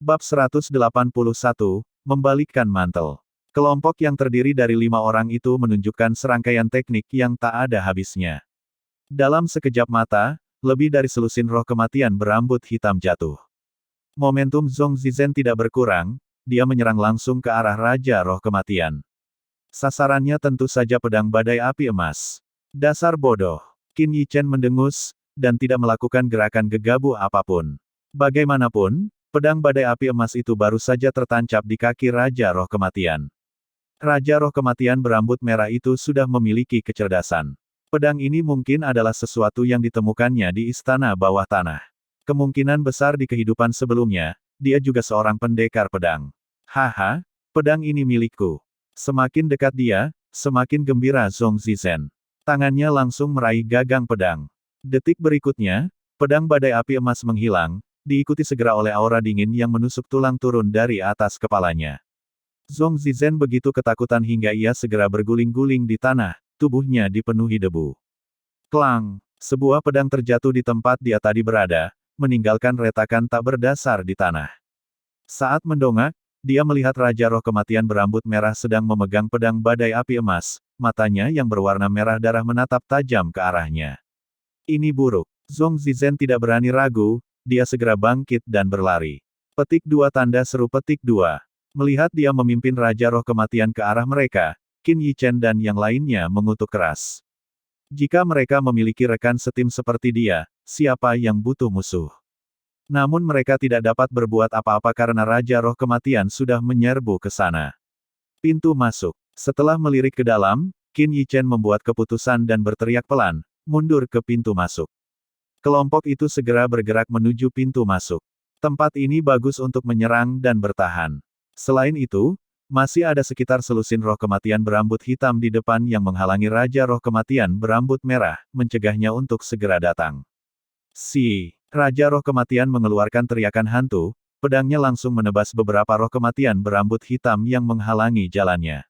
Bab 181, Membalikkan Mantel. Kelompok yang terdiri dari 5 orang itu menunjukkan serangkaian teknik yang tak ada habisnya. Dalam sekejap mata, lebih dari selusin roh kematian berambut hitam jatuh. Momentum Zhong Zizhen tidak berkurang, dia menyerang langsung ke arah Raja Roh Kematian. Sasarannya tentu saja pedang badai api emas. Dasar bodoh. Qin Yichen mendengus, dan tidak melakukan gerakan gegabah apapun. Bagaimanapun, pedang badai api emas itu baru saja tertancap di kaki Raja Roh Kematian. Raja Roh Kematian berambut merah itu sudah memiliki kecerdasan. Pedang ini mungkin adalah sesuatu yang ditemukannya di istana bawah tanah. Kemungkinan besar di kehidupan sebelumnya, dia juga seorang pendekar pedang. Haha, pedang ini milikku. Semakin dekat dia, semakin gembira Zhong Zizhen. Tangannya langsung meraih gagang pedang. Detik berikutnya, pedang badai api emas menghilang, diikuti segera oleh aura dingin yang menusuk tulang turun dari atas kepalanya. Zhong Zizhen begitu ketakutan hingga ia segera berguling-guling di tanah, tubuhnya dipenuhi debu. Klang! Sebuah pedang terjatuh di tempat dia tadi berada, meninggalkan retakan tak berdasar di tanah. Saat mendongak, dia melihat Raja Roh Kematian berambut merah sedang memegang pedang badai api emas, matanya yang berwarna merah darah menatap tajam ke arahnya. Ini buruk. Zhong Zizhen tidak berani ragu, dia segera bangkit dan berlari. Petik 2 tanda seru petik 2. Melihat dia memimpin Raja Roh Kematian ke arah mereka, Qin Yichen dan yang lainnya mengutuk keras. Jika mereka memiliki rekan setim seperti dia, siapa yang butuh musuh? Namun mereka tidak dapat berbuat apa-apa karena Raja Roh Kematian sudah menyerbu ke sana. Pintu masuk. Setelah melirik ke dalam, Qin Yichen membuat keputusan dan berteriak pelan, mundur ke pintu masuk. Kelompok itu segera bergerak menuju pintu masuk. Tempat ini bagus untuk menyerang dan bertahan. Selain itu, masih ada sekitar selusin roh kematian berambut hitam di depan yang menghalangi Raja Roh Kematian berambut merah, mencegahnya untuk segera datang. Raja Roh Kematian mengeluarkan teriakan hantu, pedangnya langsung menebas beberapa roh kematian berambut hitam yang menghalangi jalannya.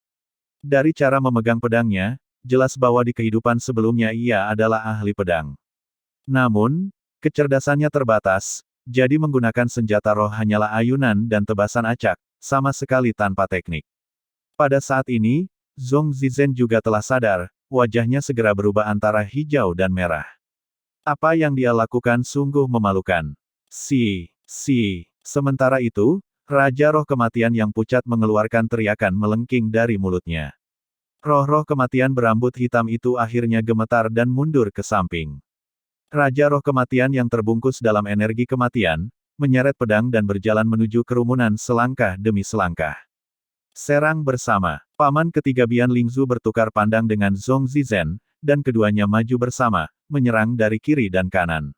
Dari cara memegang pedangnya, jelas bahwa di kehidupan sebelumnya ia adalah ahli pedang. Namun, kecerdasannya terbatas, jadi menggunakan senjata roh hanyalah ayunan dan tebasan acak, sama sekali tanpa teknik. Pada saat ini, Zhong Zizhen juga telah sadar, wajahnya segera berubah antara hijau dan merah. Apa yang dia lakukan sungguh memalukan. Sementara itu, Raja Roh Kematian yang pucat mengeluarkan teriakan melengking dari mulutnya. Roh-roh kematian berambut hitam itu akhirnya gemetar dan mundur ke samping. Raja Roh Kematian yang terbungkus dalam energi kematian, menyeret pedang dan berjalan menuju kerumunan selangkah demi selangkah. Serang bersama. Paman ketiga Bian Lingzu bertukar pandang dengan Zhong Zizhen, dan keduanya maju bersama, menyerang dari kiri dan kanan.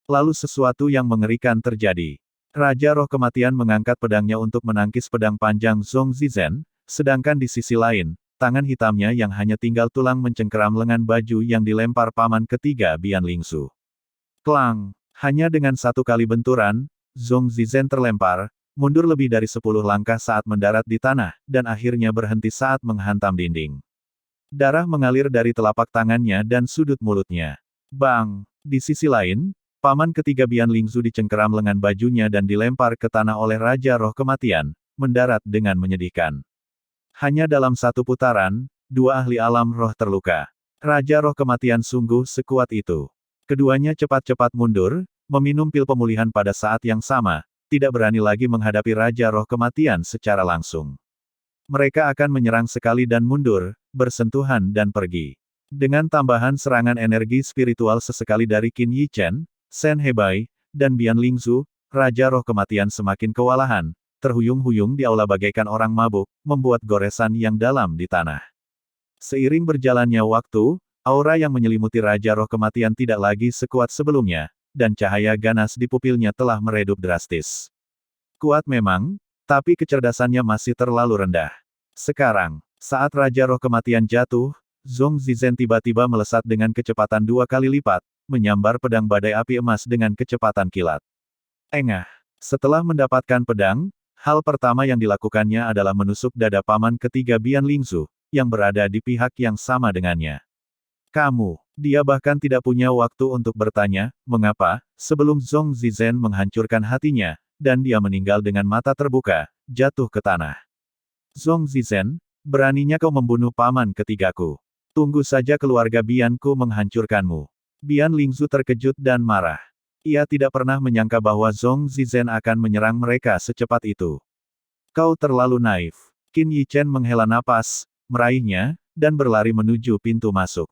Lalu sesuatu yang mengerikan terjadi. Raja Roh Kematian mengangkat pedangnya untuk menangkis pedang panjang Zhong Zizhen, sedangkan di sisi lain, tangan hitamnya yang hanya tinggal tulang mencengkeram lengan baju yang dilempar paman ketiga Bian Lingzu. Klang! Hanya dengan satu kali benturan, Zhong Zizhen terlempar, mundur lebih dari 10 langkah saat mendarat di tanah, dan akhirnya berhenti saat menghantam dinding. Darah mengalir dari telapak tangannya dan sudut mulutnya. Bang! Di sisi lain, paman ketiga Bian Lingzu dicengkeram lengan bajunya dan dilempar ke tanah oleh Raja Roh Kematian, mendarat dengan menyedihkan. Hanya dalam satu putaran, 2 ahli alam roh terluka. Raja Roh Kematian sungguh sekuat itu. Keduanya cepat-cepat mundur, meminum pil pemulihan pada saat yang sama, tidak berani lagi menghadapi Raja Roh Kematian secara langsung. Mereka akan menyerang sekali dan mundur, bersentuhan dan pergi. Dengan tambahan serangan energi spiritual sesekali dari Qin Yichen, Shen Hebai, dan Bian Lingzu, Raja Roh Kematian semakin kewalahan, terhuyung-huyung di aula bagaikan orang mabuk, membuat goresan yang dalam di tanah. Seiring berjalannya waktu, aura yang menyelimuti Raja Roh Kematian tidak lagi sekuat sebelumnya, dan cahaya ganas di pupilnya telah meredup drastis. Kuat memang, tapi kecerdasannya masih terlalu rendah. Sekarang, saat Raja Roh Kematian jatuh, Zhong Zizhen tiba-tiba melesat dengan kecepatan 2 kali lipat, menyambar pedang badai api emas dengan kecepatan kilat. Engah! Setelah mendapatkan pedang, hal pertama yang dilakukannya adalah menusuk dada paman ketiga Bian Lingzu, yang berada di pihak yang sama dengannya. Dia bahkan tidak punya waktu untuk bertanya, mengapa, sebelum Zhong Zizhen menghancurkan hatinya, dan dia meninggal dengan mata terbuka, jatuh ke tanah. Zhong Zizen, beraninya kau membunuh paman ketigaku. Tunggu saja keluarga Bianku menghancurkanmu. Bian Lingzu terkejut dan marah. Ia tidak pernah menyangka bahwa Zhong Zizen akan menyerang mereka secepat itu. Kau terlalu naif. Qin Yichen menghela napas, meraihnya, dan berlari menuju pintu masuk.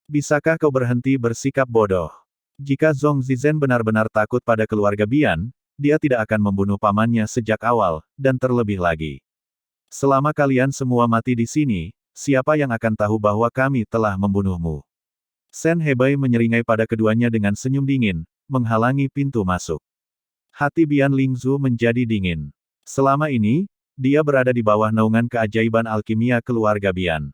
Bisakah kau berhenti bersikap bodoh? Jika Zhong Zizen benar-benar takut pada keluarga Bian, dia tidak akan membunuh pamannya sejak awal, dan terlebih lagi. Selama kalian semua mati di sini, siapa yang akan tahu bahwa kami telah membunuhmu? Shen Hebai menyeringai pada keduanya dengan senyum dingin, menghalangi pintu masuk. Hati Bian Lingzu menjadi dingin. Selama ini, dia berada di bawah naungan keajaiban alkimia keluarga Bian.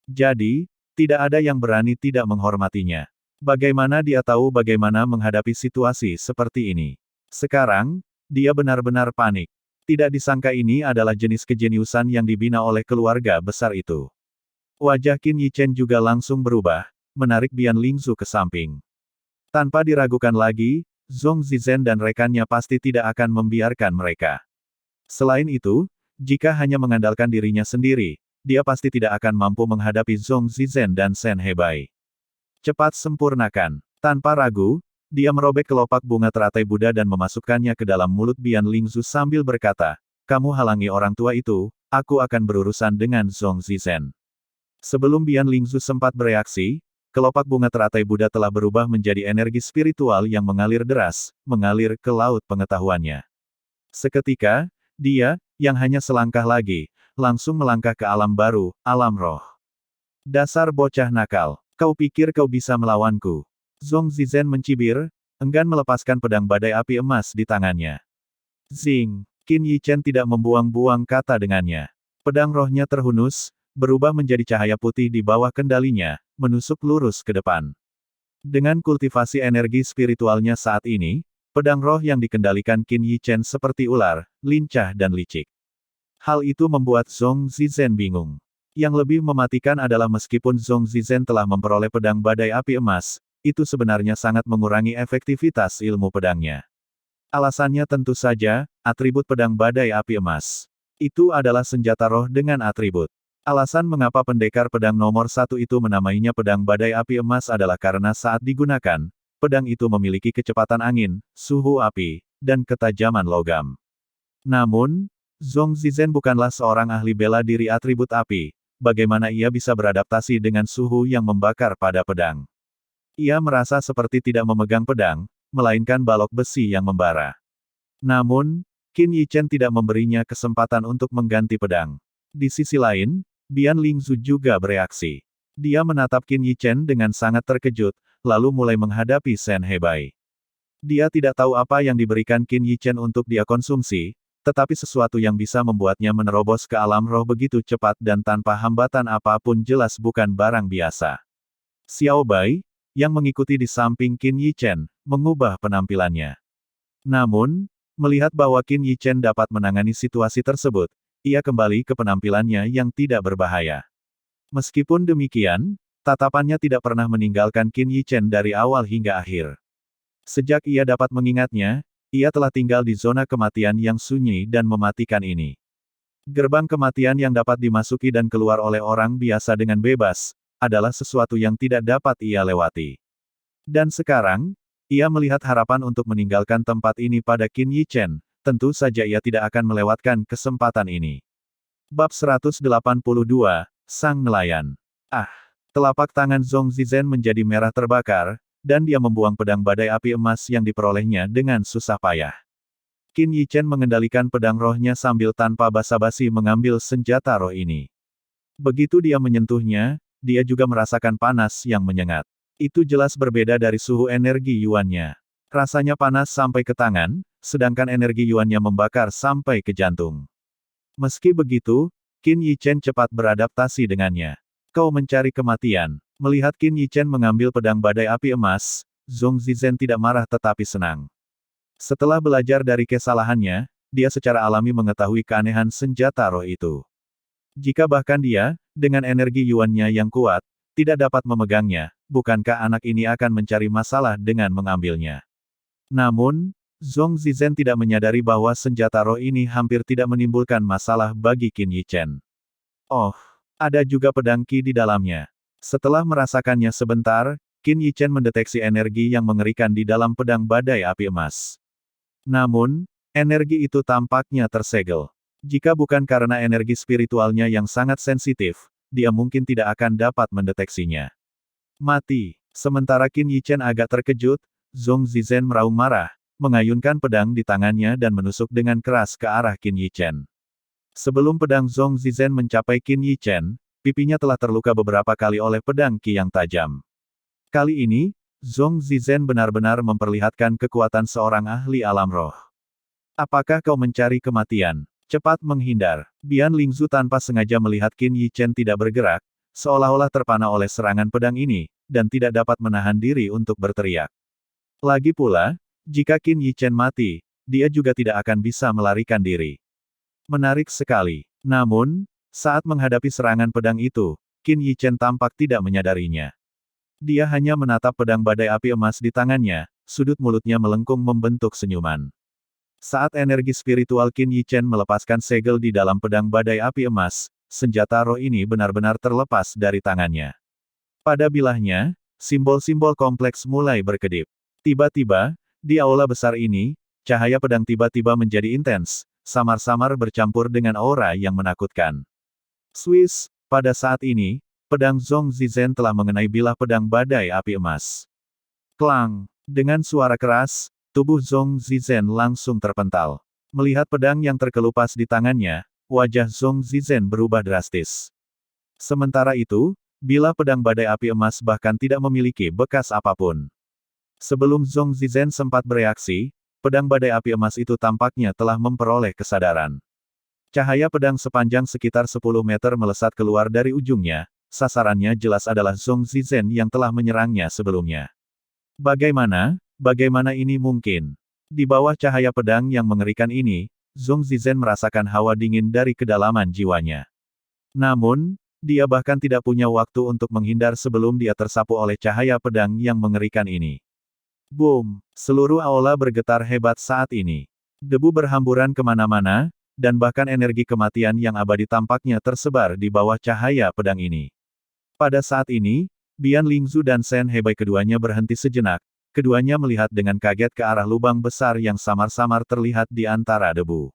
Jadi, tidak ada yang berani tidak menghormatinya. Bagaimana dia tahu bagaimana menghadapi situasi seperti ini? Sekarang, dia benar-benar panik. Tidak disangka ini adalah jenis kejeniusan yang dibina oleh keluarga besar itu. Wajah Qin Yichen juga langsung berubah, menarik Bian Lingzu ke samping. Tanpa diragukan lagi, Zhong Zizen dan rekannya pasti tidak akan membiarkan mereka. Selain itu, jika hanya mengandalkan dirinya sendiri, dia pasti tidak akan mampu menghadapi Zhong Zizen dan Shen Hebai. Cepat sempurnakan. Tanpa ragu, dia merobek kelopak bunga teratai Buddha dan memasukkannya ke dalam mulut Bian Lingzu sambil berkata, kamu halangi orang tua itu, aku akan berurusan dengan Zhong Zizen. Sebelum Bian Lingzu sempat bereaksi, kelopak bunga teratai Buddha telah berubah menjadi energi spiritual yang mengalir deras, mengalir ke laut pengetahuannya. Seketika, dia, yang hanya selangkah lagi, langsung melangkah ke alam baru, alam roh. Dasar bocah nakal, kau pikir kau bisa melawanku? Zhong Zizen mencibir, enggan melepaskan pedang badai api emas di tangannya. Zing, Qin Yichen tidak membuang-buang kata dengannya. Pedang rohnya terhunus, berubah menjadi cahaya putih di bawah kendalinya, menusuk lurus ke depan. Dengan kultivasi energi spiritualnya saat ini, pedang roh yang dikendalikan Qin Yichen seperti ular, lincah dan licik. Hal itu membuat Zhong Zizen bingung. Yang lebih mematikan adalah meskipun Zhong Zizen telah memperoleh pedang badai api emas, itu sebenarnya sangat mengurangi efektivitas ilmu pedangnya. Alasannya tentu saja, atribut pedang badai api emas. Itu adalah senjata roh dengan atribut. Alasan mengapa pendekar pedang nomor 1 itu menamainya pedang badai api emas adalah karena saat digunakan, pedang itu memiliki kecepatan angin, suhu api, dan ketajaman logam. Namun, Zhong Zizen bukanlah seorang ahli bela diri atribut api, bagaimana ia bisa beradaptasi dengan suhu yang membakar pada pedang? Ia merasa seperti tidak memegang pedang, melainkan balok besi yang membara. Namun, Qin Yichen tidak memberinya kesempatan untuk mengganti pedang. Di sisi lain, Bian Lingzu juga bereaksi. Dia menatap Qin Yichen dengan sangat terkejut, lalu mulai menghadapi Shen Hebai. Dia tidak tahu apa yang diberikan Qin Yichen untuk dia konsumsi, tetapi sesuatu yang bisa membuatnya menerobos ke alam roh begitu cepat dan tanpa hambatan apapun jelas bukan barang biasa. Xiao Bai, yang mengikuti di samping Qin Yichen, mengubah penampilannya. Namun, melihat bahwa Qin Yichen dapat menangani situasi tersebut, ia kembali ke penampilannya yang tidak berbahaya. Meskipun demikian, tatapannya tidak pernah meninggalkan Qin Yichen dari awal hingga akhir. Sejak ia dapat mengingatnya, ia telah tinggal di zona kematian yang sunyi dan mematikan ini. Gerbang kematian yang dapat dimasuki dan keluar oleh orang biasa dengan bebas, adalah sesuatu yang tidak dapat ia lewati. Dan sekarang, ia melihat harapan untuk meninggalkan tempat ini pada Qin Yichen, tentu saja ia tidak akan melewatkan kesempatan ini. Bab 182, Sang Nelayan. Ah! Telapak tangan Zhong Zizen menjadi merah terbakar, dan dia membuang pedang badai api emas yang diperolehnya dengan susah payah. Qin Yichen mengendalikan pedang rohnya sambil tanpa basa-basi mengambil senjata roh ini. Begitu dia menyentuhnya, dia juga merasakan panas yang menyengat. Itu jelas berbeda dari suhu energi yuannya. Rasanya panas sampai ke tangan, sedangkan energi yuannya membakar sampai ke jantung. Meski begitu, Qin Yichen cepat beradaptasi dengannya. Kau mencari kematian. Melihat Qin Yichen mengambil pedang badai api emas, Zhong Zizen tidak marah tetapi senang. Setelah belajar dari kesalahannya, dia secara alami mengetahui keanehan senjata roh itu. Jika bahkan dia, dengan energi yuannya yang kuat, tidak dapat memegangnya, bukankah anak ini akan mencari masalah dengan mengambilnya? Namun, Zhong Zizen tidak menyadari bahwa senjata roh ini hampir tidak menimbulkan masalah bagi Qin Yichen. Oh, ada juga pedang Qi di dalamnya. Setelah merasakannya sebentar, Qin Yichen mendeteksi energi yang mengerikan di dalam pedang badai api emas. Namun, energi itu tampaknya tersegel. Jika bukan karena energi spiritualnya yang sangat sensitif, dia mungkin tidak akan dapat mendeteksinya. Mati. Sementara Qin Yichen agak terkejut, Zhong Zizen meraung marah, mengayunkan pedang di tangannya dan menusuk dengan keras ke arah Qin Yichen. Sebelum pedang Zhong Zizen mencapai Qin Yichen, pipinya telah terluka beberapa kali oleh pedang Qi yang tajam. Kali ini, Zhong Zizen benar-benar memperlihatkan kekuatan seorang ahli alam roh. Apakah kau mencari kematian? Cepat menghindar. Bian Lingzu tanpa sengaja melihat Qin Yichen tidak bergerak, seolah-olah terpana oleh serangan pedang ini, dan tidak dapat menahan diri untuk berteriak. Lagi pula, jika Qin Yichen mati, dia juga tidak akan bisa melarikan diri. Menarik sekali. Namun, saat menghadapi serangan pedang itu, Qin Yichen tampak tidak menyadarinya. Dia hanya menatap pedang badai api emas di tangannya, sudut mulutnya melengkung membentuk senyuman. Saat energi spiritual Qin Yichen melepaskan segel di dalam pedang badai api emas, senjata roh ini benar-benar terlepas dari tangannya. Pada bilahnya, simbol-simbol kompleks mulai berkedip. Tiba-tiba, di aula besar ini, cahaya pedang tiba-tiba menjadi intens, samar-samar bercampur dengan aura yang menakutkan. Swiss, pada saat ini, pedang Zhong Zizen telah mengenai bilah pedang badai api emas. Klang! Dengan suara keras, tubuh Zhong Zizen langsung terpental. Melihat pedang yang terkelupas di tangannya, wajah Zhong Zizen berubah drastis. Sementara itu, bilah pedang badai api emas bahkan tidak memiliki bekas apapun. Sebelum Zhong Zizen sempat bereaksi, pedang badai api emas itu tampaknya telah memperoleh kesadaran. Cahaya pedang sepanjang sekitar 10 meter melesat keluar dari ujungnya, sasarannya jelas adalah Zhong Zizen yang telah menyerangnya sebelumnya. Bagaimana ini mungkin? Di bawah cahaya pedang yang mengerikan ini, Zhong Zizen merasakan hawa dingin dari kedalaman jiwanya. Namun, dia bahkan tidak punya waktu untuk menghindar sebelum dia tersapu oleh cahaya pedang yang mengerikan ini. Boom! Seluruh aula bergetar hebat saat ini. Debu berhamburan kemana-mana, dan bahkan energi kematian yang abadi tampaknya tersebar di bawah cahaya pedang ini. Pada saat ini, Bian Lingzu dan Shen Hebai keduanya berhenti sejenak, keduanya melihat dengan kaget ke arah lubang besar yang samar-samar terlihat di antara debu.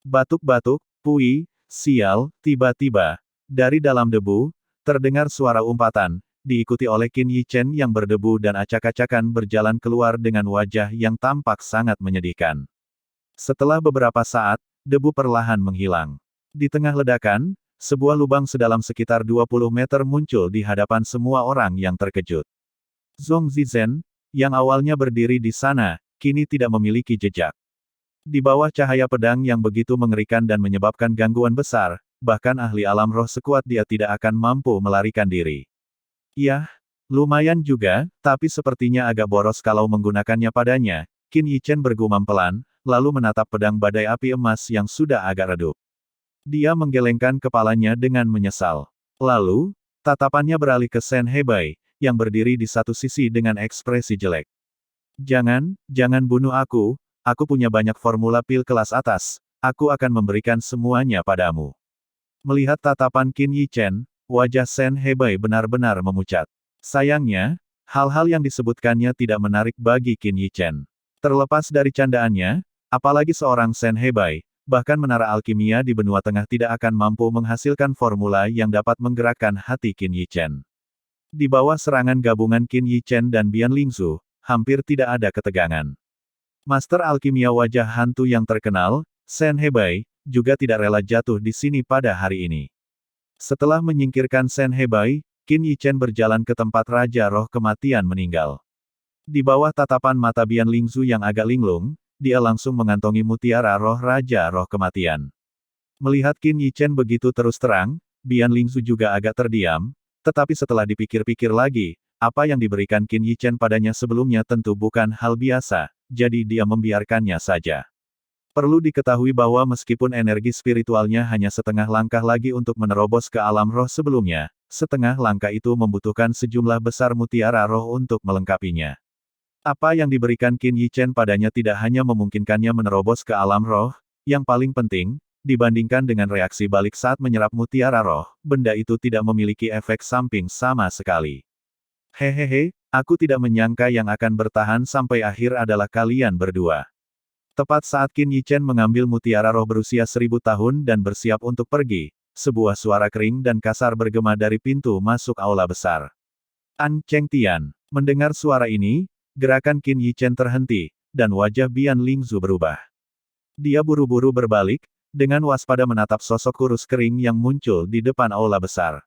Batuk-batuk, pui, sial, tiba-tiba, dari dalam debu, terdengar suara umpatan, diikuti oleh Qin Yichen yang berdebu dan acak-acakan berjalan keluar dengan wajah yang tampak sangat menyedihkan. Setelah beberapa saat, debu perlahan menghilang. Di tengah ledakan, sebuah lubang sedalam sekitar 20 meter muncul di hadapan semua orang yang terkejut. Zhong Zizen, yang awalnya berdiri di sana, kini tidak memiliki jejak. Di bawah cahaya pedang yang begitu mengerikan dan menyebabkan gangguan besar, bahkan ahli alam roh sekuat dia tidak akan mampu melarikan diri. Yah, lumayan juga, tapi sepertinya agak boros kalau menggunakannya padanya, Qin Yichen bergumam pelan, lalu menatap pedang badai api emas yang sudah agak redup. Dia menggelengkan kepalanya dengan menyesal. Lalu, tatapannya beralih ke Shen Hebai, yang berdiri di satu sisi dengan ekspresi jelek. Jangan bunuh aku punya banyak formula pil kelas atas, aku akan memberikan semuanya padamu. Melihat tatapan Qin Yichen, wajah Shen Hebai benar-benar memucat. Sayangnya, hal-hal yang disebutkannya tidak menarik bagi Qin Yichen. Terlepas dari candaannya, apalagi seorang Shen Hebai, bahkan menara alkimia di benua tengah tidak akan mampu menghasilkan formula yang dapat menggerakkan hati Qin Yichen. Di bawah serangan gabungan Qin Yichen dan Bian Lingzu, hampir tidak ada ketegangan. Master alkimia wajah hantu yang terkenal, Shen Hebai, juga tidak rela jatuh di sini pada hari ini. Setelah menyingkirkan Shen Hebai, Qin Yichen berjalan ke tempat Raja Roh Kematian meninggal. Di bawah tatapan mata Bian Lingzu yang agak linglung, dia langsung mengantongi mutiara roh Raja Roh Kematian. Melihat Qin Yichen begitu terus terang, Bian Lingzu juga agak terdiam, tetapi setelah dipikir-pikir lagi, apa yang diberikan Qin Yichen padanya sebelumnya tentu bukan hal biasa, jadi dia membiarkannya saja. Perlu diketahui bahwa meskipun energi spiritualnya hanya setengah langkah lagi untuk menerobos ke alam roh sebelumnya, setengah langkah itu membutuhkan sejumlah besar mutiara roh untuk melengkapinya. Apa yang diberikan Qin Yichen padanya tidak hanya memungkinkannya menerobos ke alam roh, yang paling penting, dibandingkan dengan reaksi balik saat menyerap mutiara roh, benda itu tidak memiliki efek samping sama sekali. Hehehe, aku tidak menyangka yang akan bertahan sampai akhir adalah kalian berdua. Tepat saat Qin Yichen mengambil mutiara roh berusia 1000 tahun dan bersiap untuk pergi, sebuah suara kering dan kasar bergema dari pintu masuk aula besar. An Chengtian. Mendengar suara ini, gerakan Qin Yichen terhenti, dan wajah Bian Lingzu berubah. Dia buru-buru berbalik, dengan waspada menatap sosok kurus kering yang muncul di depan aula besar.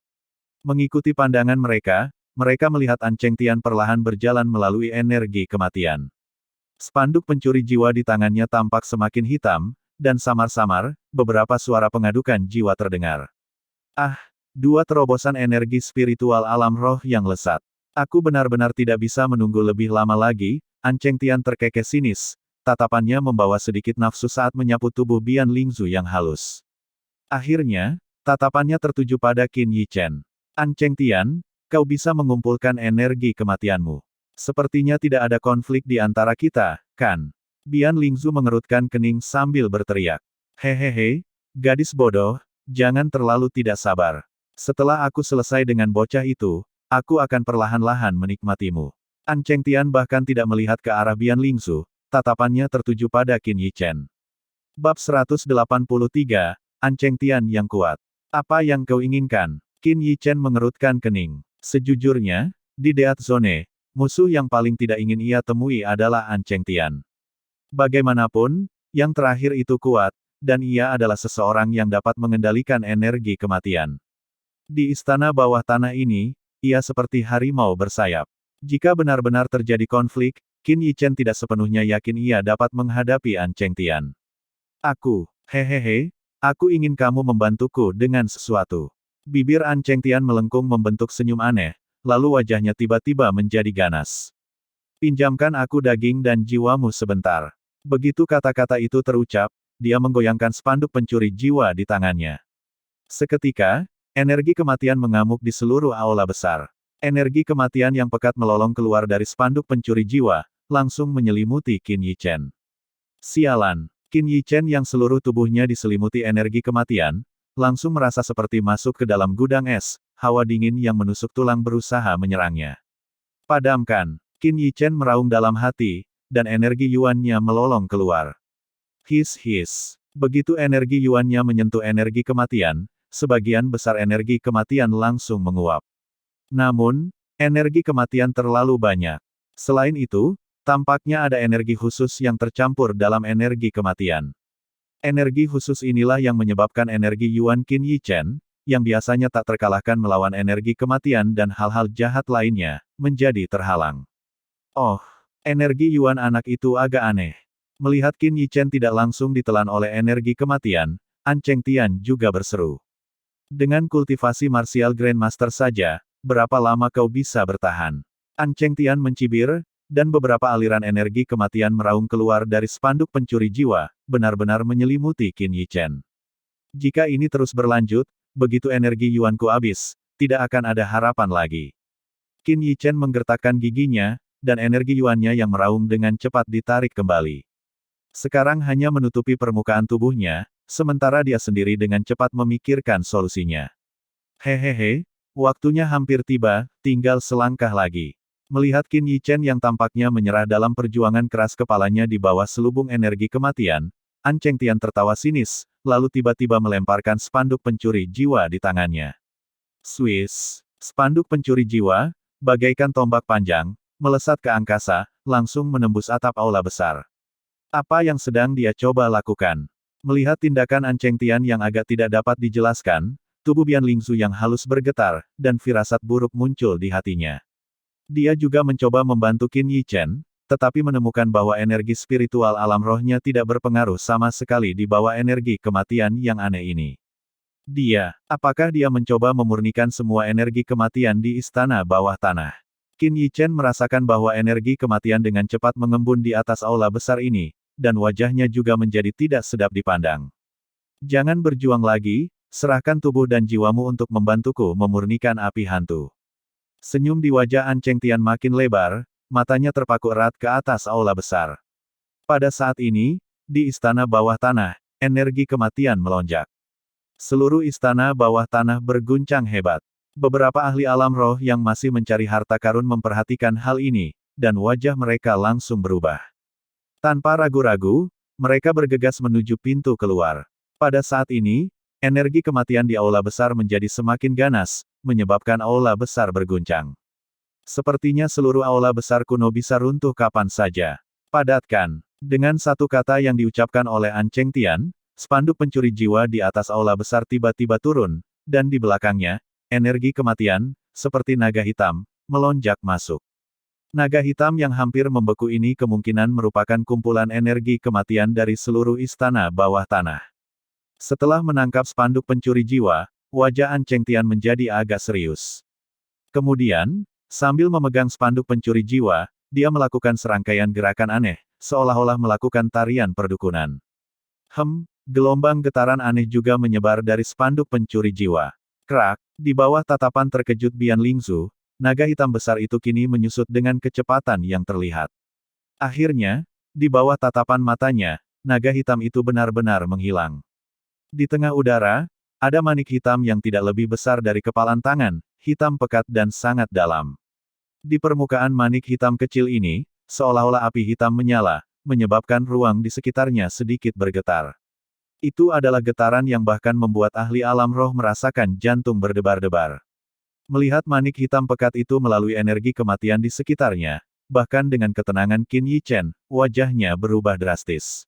Mengikuti pandangan mereka, mereka melihat An Chengtian perlahan berjalan melalui energi kematian. Spanduk pencuri jiwa di tangannya tampak semakin hitam, dan samar-samar, beberapa suara pengadukan jiwa terdengar. Ah, dua terobosan energi spiritual alam roh yang lesat. Aku benar-benar tidak bisa menunggu lebih lama lagi, An Chengtian terkekeh sinis, tatapannya membawa sedikit nafsu saat menyapu tubuh Bian Lingzu yang halus. Akhirnya, tatapannya tertuju pada Qin Yichen. An Chengtian, kau bisa mengumpulkan energi kematianmu. Sepertinya tidak ada konflik di antara kita, kan? Bian Lingzu mengerutkan kening sambil berteriak. Hehehe, gadis bodoh, jangan terlalu tidak sabar. Setelah aku selesai dengan bocah itu, aku akan perlahan-lahan menikmatimu. An Chengtian bahkan tidak melihat ke arah Bian Lingzu, tatapannya tertuju pada Qin Yichen. Bab 183, An Chengtian yang kuat. Apa yang kau inginkan? Qin Yichen mengerutkan kening. Sejujurnya, di Death Zone, musuh yang paling tidak ingin ia temui adalah An Chengtian. Bagaimanapun, yang terakhir itu kuat, dan ia adalah seseorang yang dapat mengendalikan energi kematian. Di istana bawah tanah ini, ia seperti harimau bersayap. Jika benar-benar terjadi konflik, Qin Yichen tidak sepenuhnya yakin ia dapat menghadapi An Chengtian. Hehehe, aku ingin kamu membantuku dengan sesuatu. Bibir An Chengtian melengkung membentuk senyum aneh, lalu wajahnya tiba-tiba menjadi ganas. Pinjamkan aku daging dan jiwamu sebentar. Begitu kata-kata itu terucap, dia menggoyangkan spanduk pencuri jiwa di tangannya. Seketika, energi kematian mengamuk di seluruh aula besar. Energi kematian yang pekat melolong keluar dari spanduk pencuri jiwa, langsung menyelimuti Qin Yichen. Sialan, Qin Yichen yang seluruh tubuhnya diselimuti energi kematian, langsung merasa seperti masuk ke dalam gudang es, hawa dingin yang menusuk tulang berusaha menyerangnya. Padamkan, Qin Yichen meraung dalam hati, dan energi yuannya melolong keluar. His. Begitu energi yuannya menyentuh energi kematian, sebagian besar energi kematian langsung menguap. Namun, energi kematian terlalu banyak. Selain itu, tampaknya ada energi khusus yang tercampur dalam energi kematian. Energi khusus inilah yang menyebabkan energi yuan Qin Yichen, yang biasanya tak terkalahkan melawan energi kematian dan hal-hal jahat lainnya, menjadi terhalang. Oh, energi yuan anak itu agak aneh. Melihat Qin Yichen tidak langsung ditelan oleh energi kematian, An Chengtian juga berseru. Dengan kultivasi martial Grandmaster saja, berapa lama kau bisa bertahan? An Chengtian mencibir, dan beberapa aliran energi kematian meraung keluar dari spanduk pencuri jiwa, benar-benar menyelimuti Qin Yichen. Jika ini terus berlanjut, begitu energi yuanku habis, tidak akan ada harapan lagi. Qin Yichen menggertakkan giginya, dan energi yuannya yang meraung dengan cepat ditarik kembali. Sekarang hanya menutupi permukaan tubuhnya, sementara dia sendiri dengan cepat memikirkan solusinya. Hehehe, waktunya hampir tiba, tinggal selangkah lagi. Melihat Qin Yichen yang tampaknya menyerah dalam perjuangan keras kepalanya di bawah selubung energi kematian, An Chengtian tertawa sinis, lalu tiba-tiba melemparkan spanduk pencuri jiwa di tangannya. Swiss, spanduk pencuri jiwa, bagaikan tombak panjang, melesat ke angkasa, langsung menembus atap aula besar. Apa yang sedang dia coba lakukan? Melihat tindakan An Chengtian yang agak tidak dapat dijelaskan, tubuh Bian Lingzu yang halus bergetar, dan firasat buruk muncul di hatinya. Dia juga mencoba membantu Qin Yichen, tetapi menemukan bahwa energi spiritual alam rohnya tidak berpengaruh sama sekali di bawah energi kematian yang aneh ini. Apakah dia mencoba memurnikan semua energi kematian di istana bawah tanah? Qin Yichen merasakan bahwa energi kematian dengan cepat mengembun di atas aula besar ini, dan wajahnya juga menjadi tidak sedap dipandang. Jangan berjuang lagi, serahkan tubuh dan jiwamu untuk membantuku memurnikan api hantu. Senyum di wajah An Chengtian makin lebar, matanya terpaku erat ke atas aula besar. Pada saat ini, di istana bawah tanah, energi kematian melonjak. Seluruh istana bawah tanah berguncang hebat. Beberapa ahli alam roh yang masih mencari harta karun memperhatikan hal ini, dan wajah mereka langsung berubah. Tanpa ragu-ragu, mereka bergegas menuju pintu keluar. Pada saat ini, energi kematian di aula besar menjadi semakin ganas, menyebabkan aula besar berguncang. Sepertinya seluruh aula besar kuno bisa runtuh kapan saja. Padatkan. Dengan satu kata yang diucapkan oleh An Cheng Tian, spanduk pencuri jiwa di atas aula besar tiba-tiba turun, dan di belakangnya, energi kematian, seperti naga hitam, melonjak masuk. Naga hitam yang hampir membeku ini kemungkinan merupakan kumpulan energi kematian dari seluruh istana bawah tanah. Setelah menangkap spanduk pencuri jiwa, wajah An Cheng Tian menjadi agak serius. Kemudian, sambil memegang spanduk pencuri jiwa, dia melakukan serangkaian gerakan aneh, seolah-olah melakukan tarian perdukunan. Gelombang getaran aneh juga menyebar dari spanduk pencuri jiwa. Krak, di bawah tatapan terkejut Bian Lingzu, naga hitam besar itu kini menyusut dengan kecepatan yang terlihat. Akhirnya, di bawah tatapan matanya, naga hitam itu benar-benar menghilang. Di tengah udara, ada manik hitam yang tidak lebih besar dari kepalan tangan, hitam pekat dan sangat dalam. Di permukaan manik hitam kecil ini, seolah-olah api hitam menyala, menyebabkan ruang di sekitarnya sedikit bergetar. Itu adalah getaran yang bahkan membuat ahli alam roh merasakan jantung berdebar-debar. Melihat manik hitam pekat itu melalui energi kematian di sekitarnya, bahkan dengan ketenangan Qin Yi Chen, wajahnya berubah drastis.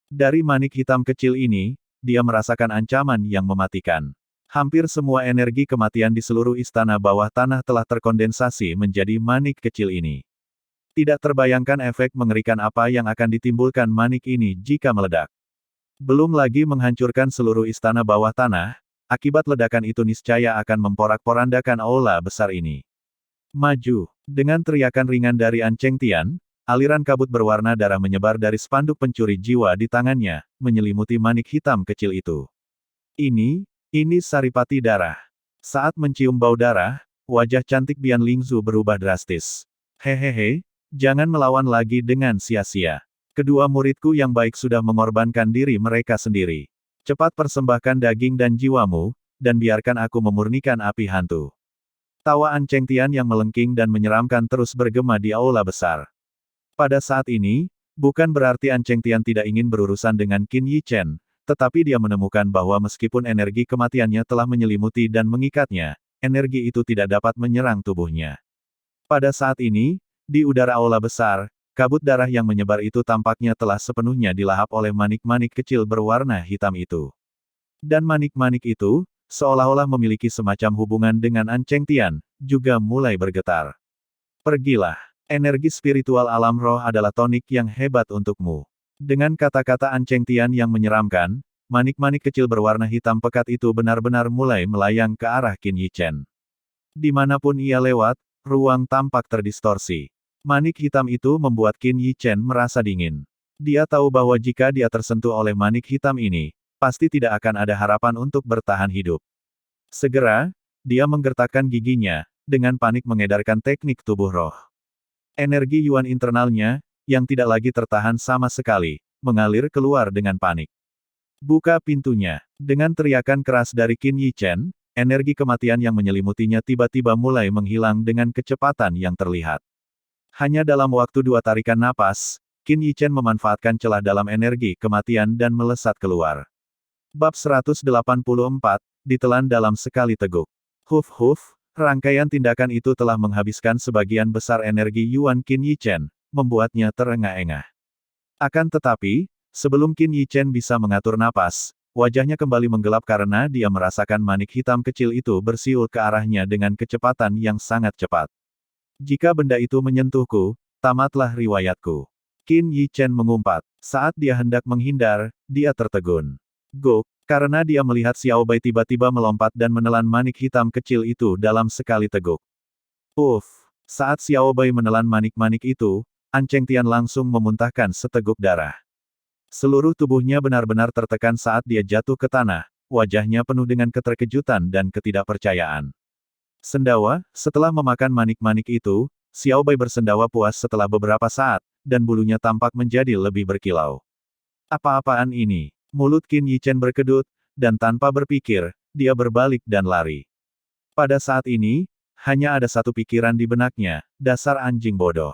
Dari manik hitam kecil ini, dia merasakan ancaman yang mematikan. Hampir semua energi kematian di seluruh istana bawah tanah telah terkondensasi menjadi manik kecil ini. Tidak terbayangkan efek mengerikan apa yang akan ditimbulkan manik ini jika meledak. Belum lagi menghancurkan seluruh istana bawah tanah, akibat ledakan itu niscaya akan memporak-porandakan aula besar ini. Maju! Dengan teriakan ringan dari An Cheng Tian, aliran kabut berwarna darah menyebar dari spanduk pencuri jiwa di tangannya, menyelimuti manik hitam kecil itu. Ini saripati darah. Saat mencium bau darah, wajah cantik Bian Lingzu berubah drastis. Hehehe, jangan melawan lagi dengan sia-sia. Kedua muridku yang baik sudah mengorbankan diri mereka sendiri. Cepat persembahkan daging dan jiwamu, dan biarkan aku memurnikan api hantu. Tawa An Cheng Tian yang melengking dan menyeramkan terus bergema di aula besar. Pada saat ini, bukan berarti An Cheng Tian tidak ingin berurusan dengan Qin Yi Chen, tetapi dia menemukan bahwa meskipun energi kematiannya telah menyelimuti dan mengikatnya, energi itu tidak dapat menyerang tubuhnya. Pada saat ini, di udara aula besar, kabut darah yang menyebar itu tampaknya telah sepenuhnya dilahap oleh manik-manik kecil berwarna hitam itu. Dan manik-manik itu, seolah-olah memiliki semacam hubungan dengan An Cheng Tian, juga mulai bergetar. Pergilah. Energi spiritual alam roh adalah tonik yang hebat untukmu. Dengan kata-kata An Cheng Tian yang menyeramkan, manik-manik kecil berwarna hitam pekat itu benar-benar mulai melayang ke arah Qin Yi Chen. Dimanapun ia lewat, ruang tampak terdistorsi. Manik hitam itu membuat Qin Yi Chen merasa dingin. Dia tahu bahwa jika dia tersentuh oleh manik hitam ini, pasti tidak akan ada harapan untuk bertahan hidup. Segera, dia menggertakkan giginya, dengan panik mengedarkan teknik tubuh roh. Energi yuan internalnya, yang tidak lagi tertahan sama sekali, mengalir keluar dengan panik. Buka pintunya. Dengan teriakan keras dari Qin Yi Chen, energi kematian yang menyelimutinya tiba-tiba mulai menghilang dengan kecepatan yang terlihat. Hanya dalam waktu 2 tarikan napas, Qin Yi Chen memanfaatkan celah dalam energi kematian dan melesat keluar. Bab 184, ditelan dalam sekali teguk. Huf. Rangkaian tindakan itu telah menghabiskan sebagian besar energi Yuan Qin Yi Chen, membuatnya terengah-engah. Akan tetapi, sebelum Qin Yi Chen bisa mengatur napas, wajahnya kembali menggelap karena dia merasakan manik hitam kecil itu bersiul ke arahnya dengan kecepatan yang sangat cepat. Jika benda itu menyentuhku, tamatlah riwayatku. Qin Yi Chen mengumpat. Saat dia hendak menghindar, dia tertegun. Gok! Karena dia melihat Xiao Bai tiba-tiba melompat dan menelan manik hitam kecil itu dalam sekali teguk. Saat Xiao Bai menelan manik-manik itu, An Cheng Tian langsung memuntahkan seteguk darah. Seluruh tubuhnya benar-benar tertekan saat dia jatuh ke tanah, wajahnya penuh dengan keterkejutan dan ketidakpercayaan. Sendawa, setelah memakan manik-manik itu, Xiao Bai bersendawa puas setelah beberapa saat, dan bulunya tampak menjadi lebih berkilau. Apa-apaan ini? Mulut Qin Yichen berkedut, dan tanpa berpikir, dia berbalik dan lari. Pada saat ini, hanya ada satu pikiran di benaknya, dasar anjing bodoh.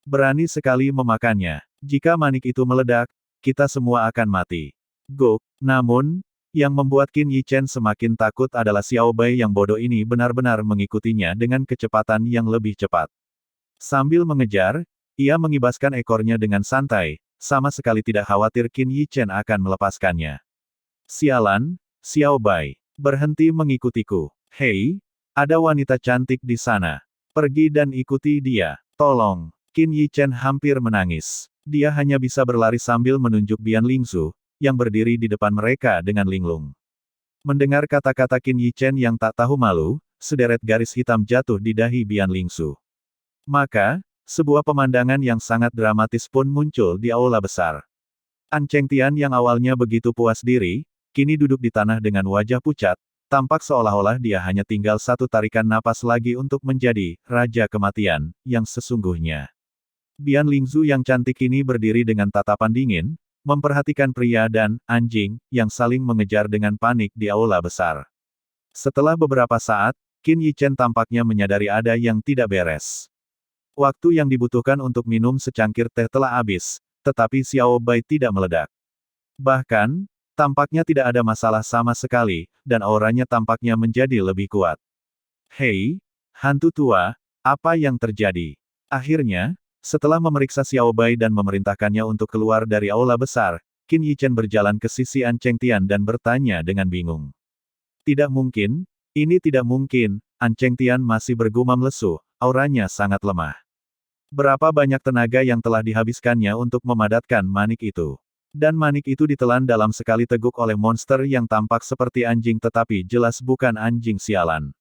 Berani sekali memakannya. Jika manik itu meledak, kita semua akan mati. Go. Namun, yang membuat Qin Yichen semakin takut adalah Xiao Bai yang bodoh ini benar-benar mengikutinya dengan kecepatan yang lebih cepat. Sambil mengejar, ia mengibaskan ekornya dengan santai, sama sekali tidak khawatir Qin Yichen akan melepaskannya. Sialan, Xiao Bai. Berhenti mengikutiku. Hei, ada wanita cantik di sana. Pergi dan ikuti dia. Tolong. Qin Yichen hampir menangis. Dia hanya bisa berlari sambil menunjuk Bian Lingzu, yang berdiri di depan mereka dengan linglung. Mendengar kata-kata Qin Yichen yang tak tahu malu, sederet garis hitam jatuh di dahi Bian Lingzu. Maka, sebuah pemandangan yang sangat dramatis pun muncul di aula besar. An Chengtian yang awalnya begitu puas diri, kini duduk di tanah dengan wajah pucat, tampak seolah-olah dia hanya tinggal satu tarikan napas lagi untuk menjadi Raja Kematian, yang sesungguhnya. Bian Lingzu yang cantik ini berdiri dengan tatapan dingin, memperhatikan pria dan anjing yang saling mengejar dengan panik di aula besar. Setelah beberapa saat, Qin Yichen tampaknya menyadari ada yang tidak beres. Waktu yang dibutuhkan untuk minum secangkir teh telah habis, tetapi Xiao Bai tidak meledak. Bahkan, tampaknya tidak ada masalah sama sekali, dan auranya tampaknya menjadi lebih kuat. Hei, hantu tua, apa yang terjadi? Akhirnya, setelah memeriksa Xiao Bai dan memerintahkannya untuk keluar dari aula besar, Qin Yichen berjalan ke sisi An Chengtian dan bertanya dengan bingung. Tidak mungkin, ini tidak mungkin, An Chengtian masih bergumam lesu, auranya sangat lemah. Berapa banyak tenaga yang telah dihabiskannya untuk memadatkan manik itu? Dan manik itu ditelan dalam sekali teguk oleh monster yang tampak seperti anjing tetapi jelas bukan anjing sialan.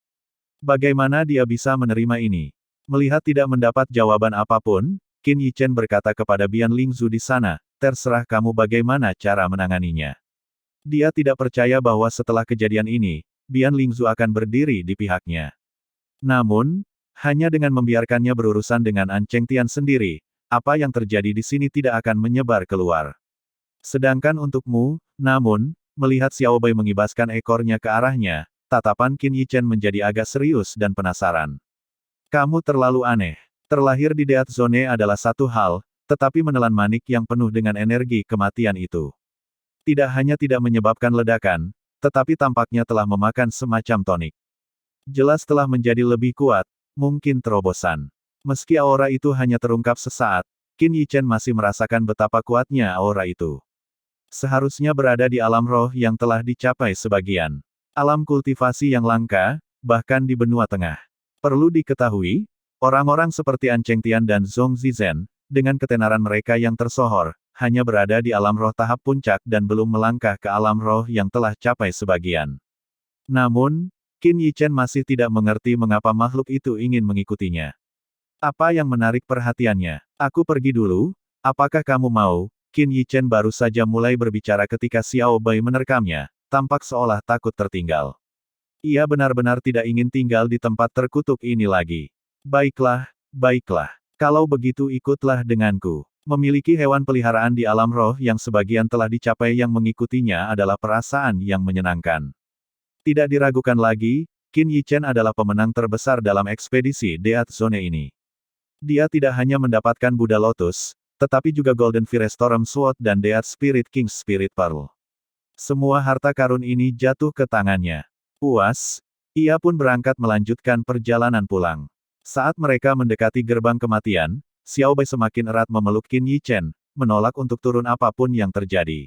Bagaimana dia bisa menerima ini? Melihat tidak mendapat jawaban apapun, Qin Yichen berkata kepada Bian Lingzu di sana, terserah kamu bagaimana cara menanganinya. Dia tidak percaya bahwa setelah kejadian ini, Bian Lingzu akan berdiri di pihaknya. Namun, hanya dengan membiarkannya berurusan dengan An Chengtian sendiri, apa yang terjadi di sini tidak akan menyebar keluar. Sedangkan untukmu, namun, melihat Xiao Bai mengibaskan ekornya ke arahnya, tatapan Qin Yichen menjadi agak serius dan penasaran. Kamu terlalu aneh. Terlahir di Death Zone adalah satu hal, tetapi menelan manik yang penuh dengan energi kematian itu tidak hanya tidak menyebabkan ledakan, tetapi tampaknya telah memakan semacam tonik. Jelas telah menjadi lebih kuat, mungkin terobosan. Meski aura itu hanya terungkap sesaat, Qin Yichen masih merasakan betapa kuatnya aura itu. Seharusnya berada di alam roh yang telah dicapai sebagian. Alam kultivasi yang langka, bahkan di benua tengah. Perlu diketahui, orang-orang seperti An Chengtian dan Zhong Zizhen, dengan ketenaran mereka yang tersohor, hanya berada di alam roh tahap puncak dan belum melangkah ke alam roh yang telah capai sebagian. Namun, Qin Yichen masih tidak mengerti mengapa makhluk itu ingin mengikutinya. Apa yang menarik perhatiannya? Aku pergi dulu, apakah kamu mau? Qin Yichen baru saja mulai berbicara ketika Xiao Bai menerkamnya, tampak seolah takut tertinggal. Ia benar-benar tidak ingin tinggal di tempat terkutuk ini lagi. Baiklah, baiklah. Kalau begitu ikutlah denganku. Memiliki hewan peliharaan di alam roh yang sebagian telah dicapai yang mengikutinya adalah perasaan yang menyenangkan. Tidak diragukan lagi, Qin Yichen adalah pemenang terbesar dalam ekspedisi Death Zone ini. Dia tidak hanya mendapatkan Buddha Lotus, tetapi juga Golden Firestorm Sword dan Death Spirit King's Spirit Pearl. Semua harta karun ini jatuh ke tangannya. Puas, ia pun berangkat melanjutkan perjalanan pulang. Saat mereka mendekati gerbang kematian, Xiao Bai semakin erat memeluk Qin Yichen, menolak untuk turun apapun yang terjadi.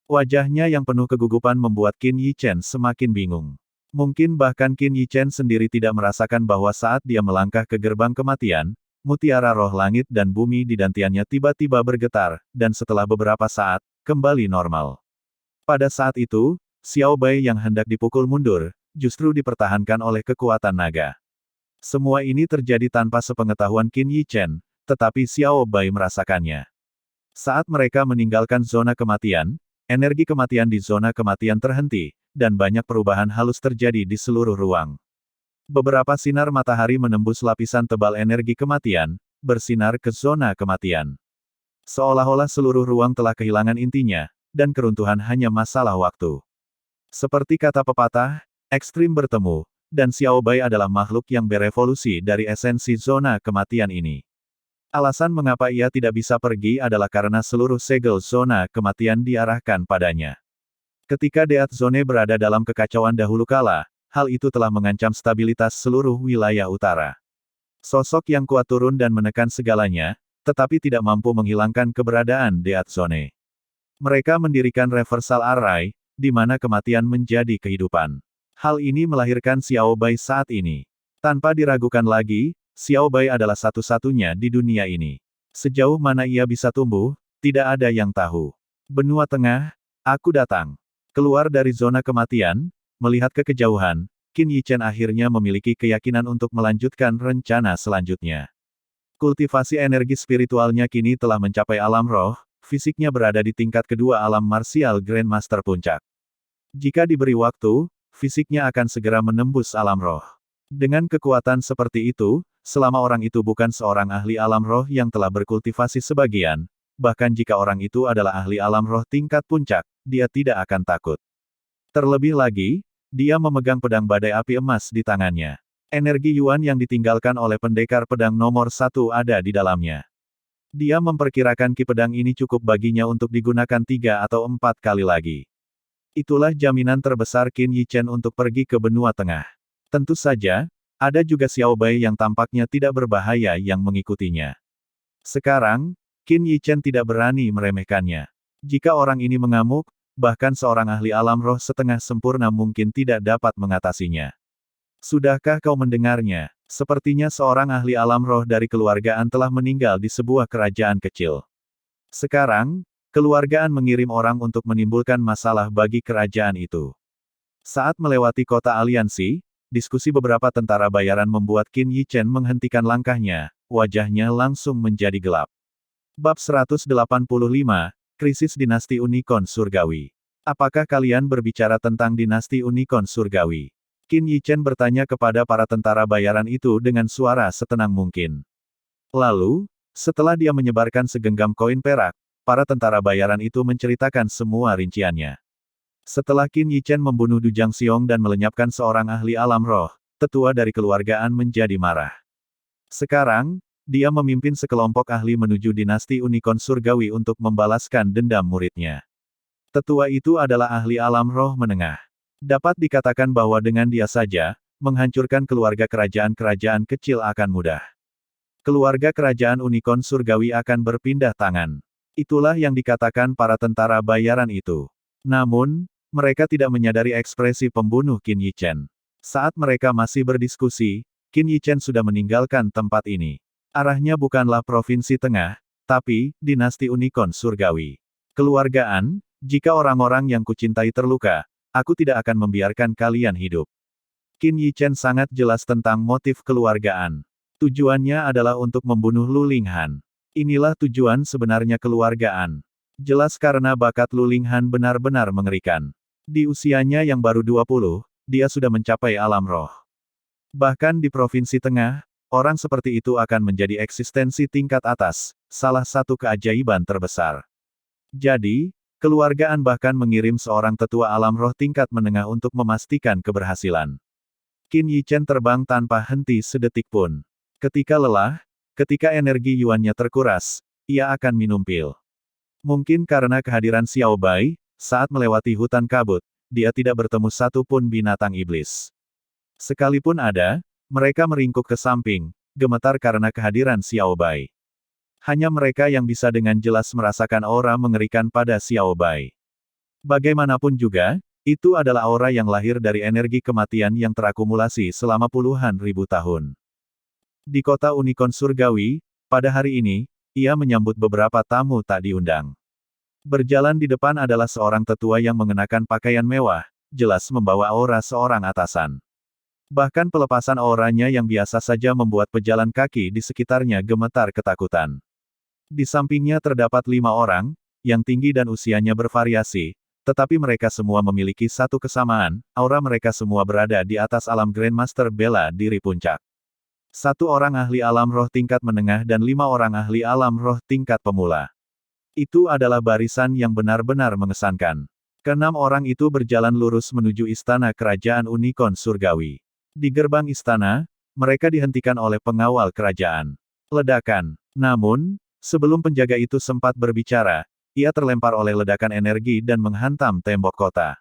Wajahnya yang penuh kegugupan membuat Qin Yichen semakin bingung. Mungkin bahkan Qin Yichen sendiri tidak merasakan bahwa saat dia melangkah ke gerbang kematian, mutiara roh langit dan bumi di dantiannya tiba-tiba bergetar, dan setelah beberapa saat, kembali normal. Pada saat itu, Xiao Bai yang hendak dipukul mundur, justru dipertahankan oleh kekuatan naga. Semua ini terjadi tanpa sepengetahuan Qin Yichen, tetapi Xiao Bai merasakannya. Saat mereka meninggalkan zona kematian, energi kematian di zona kematian terhenti, dan banyak perubahan halus terjadi di seluruh ruang. Beberapa sinar matahari menembus lapisan tebal energi kematian, bersinar ke zona kematian. Seolah-olah seluruh ruang telah kehilangan intinya, dan keruntuhan hanya masalah waktu. Seperti kata pepatah, ekstrim bertemu, dan Xiao Bai adalah makhluk yang berevolusi dari esensi zona kematian ini. Alasan mengapa ia tidak bisa pergi adalah karena seluruh segel zona kematian diarahkan padanya. Ketika Death Zone berada dalam kekacauan dahulu kala, hal itu telah mengancam stabilitas seluruh wilayah utara. Sosok yang kuat turun dan menekan segalanya, tetapi tidak mampu menghilangkan keberadaan Death Zone. Mereka mendirikan Reversal Array, di mana kematian menjadi kehidupan. Hal ini melahirkan Xiao Bai saat ini. Tanpa diragukan lagi, Xiao Bai adalah satu-satunya di dunia ini. Sejauh mana ia bisa tumbuh, tidak ada yang tahu. Benua Tengah, aku datang. Keluar dari zona kematian, melihat ke kejauhan, Qin Yichen akhirnya memiliki keyakinan untuk melanjutkan rencana selanjutnya. Kultivasi energi spiritualnya kini telah mencapai alam roh, fisiknya berada di tingkat kedua alam martial Grandmaster Puncak. Jika diberi waktu, fisiknya akan segera menembus alam roh. Dengan kekuatan seperti itu, selama orang itu bukan seorang ahli alam roh yang telah berkultivasi sebagian, bahkan jika orang itu adalah ahli alam roh tingkat puncak, dia tidak akan takut. Terlebih lagi, dia memegang pedang badai api emas di tangannya. Energi Yuan yang ditinggalkan oleh pendekar pedang nomor 1 ada di dalamnya. Dia memperkirakan ki pedang ini cukup baginya untuk digunakan 3 atau 4 kali lagi. Itulah jaminan terbesar Qin Yichen untuk pergi ke benua tengah. Tentu saja, ada juga Xiao Bai yang tampaknya tidak berbahaya yang mengikutinya. Sekarang, Qin Yichen tidak berani meremehkannya. Jika orang ini mengamuk, bahkan seorang ahli alam roh setengah sempurna mungkin tidak dapat mengatasinya. Sudahkah kau mendengarnya? Sepertinya seorang ahli alam roh dari keluargaan telah meninggal di sebuah kerajaan kecil. Sekarang, keluargaan mengirim orang untuk menimbulkan masalah bagi kerajaan itu. Saat melewati kota aliansi, diskusi beberapa tentara bayaran membuat Qin Yichen menghentikan langkahnya, wajahnya langsung menjadi gelap. Bab 185, Krisis Dinasti Unicorn Surgawi. Apakah kalian berbicara tentang dinasti Unicorn Surgawi? Qin Yichen bertanya kepada para tentara bayaran itu dengan suara setenang mungkin. Lalu, setelah dia menyebarkan segenggam koin perak, para tentara bayaran itu menceritakan semua rinciannya. Setelah Qin Yichen membunuh Du Jiangxiong dan melenyapkan seorang ahli alam roh, tetua dari keluargaan menjadi marah. Sekarang, dia memimpin sekelompok ahli menuju dinasti Unicorn Surgawi untuk membalaskan dendam muridnya. Tetua itu adalah ahli alam roh menengah. Dapat dikatakan bahwa dengan dia saja, menghancurkan keluarga kerajaan-kerajaan kecil akan mudah. Keluarga kerajaan Unicorn Surgawi akan berpindah tangan. Itulah yang dikatakan para tentara bayaran itu. Namun, mereka tidak menyadari ekspresi pembunuh Qin Yichen. Saat mereka masih berdiskusi, Qin Yichen sudah meninggalkan tempat ini. Arahnya bukanlah Provinsi Tengah, tapi dinasti Unicorn Surgawi. Keluargaan, jika orang-orang yang kucintai terluka, aku tidak akan membiarkan kalian hidup. Qin Yichen sangat jelas tentang motif keluargaan. Tujuannya adalah untuk membunuh Lu Linghan. Inilah tujuan sebenarnya keluargaan. Jelas karena bakat Lu Linghan benar-benar mengerikan. Di usianya yang baru 20, dia sudah mencapai alam roh. Bahkan di Provinsi Tengah, orang seperti itu akan menjadi eksistensi tingkat atas, salah satu keajaiban terbesar. Jadi, keluargaan bahkan mengirim seorang tetua alam roh tingkat menengah untuk memastikan keberhasilan. Qin Yichen terbang tanpa henti sedetik pun. Ketika lelah, ketika energi Yuannya terkuras, ia akan minum pil. Mungkin karena kehadiran Xiao Bai, saat melewati hutan kabut, dia tidak bertemu satu pun binatang iblis. Sekalipun ada, mereka meringkuk ke samping, gemetar karena kehadiran Xiao Bai. Hanya mereka yang bisa dengan jelas merasakan aura mengerikan pada Xiao Bai. Bagaimanapun juga, itu adalah aura yang lahir dari energi kematian yang terakumulasi selama puluhan ribu tahun. Di kota Unicorn Surgawi, pada hari ini, ia menyambut beberapa tamu tak diundang. Berjalan di depan adalah seorang tetua yang mengenakan pakaian mewah, jelas membawa aura seorang atasan. Bahkan pelepasan auranya yang biasa saja membuat pejalan kaki di sekitarnya gemetar ketakutan. Di sampingnya terdapat 5 orang, yang tinggi dan usianya bervariasi, tetapi mereka semua memiliki satu kesamaan, aura mereka semua berada di atas alam Grandmaster bela diri puncak. Satu orang ahli alam roh tingkat menengah dan 5 orang ahli alam roh tingkat pemula. Itu adalah barisan yang benar-benar mengesankan. Keenam orang itu berjalan lurus menuju istana kerajaan Unicorn Surgawi. Di gerbang istana, mereka dihentikan oleh pengawal kerajaan. Ledakan. Namun, sebelum penjaga itu sempat berbicara, ia terlempar oleh ledakan energi dan menghantam tembok kota.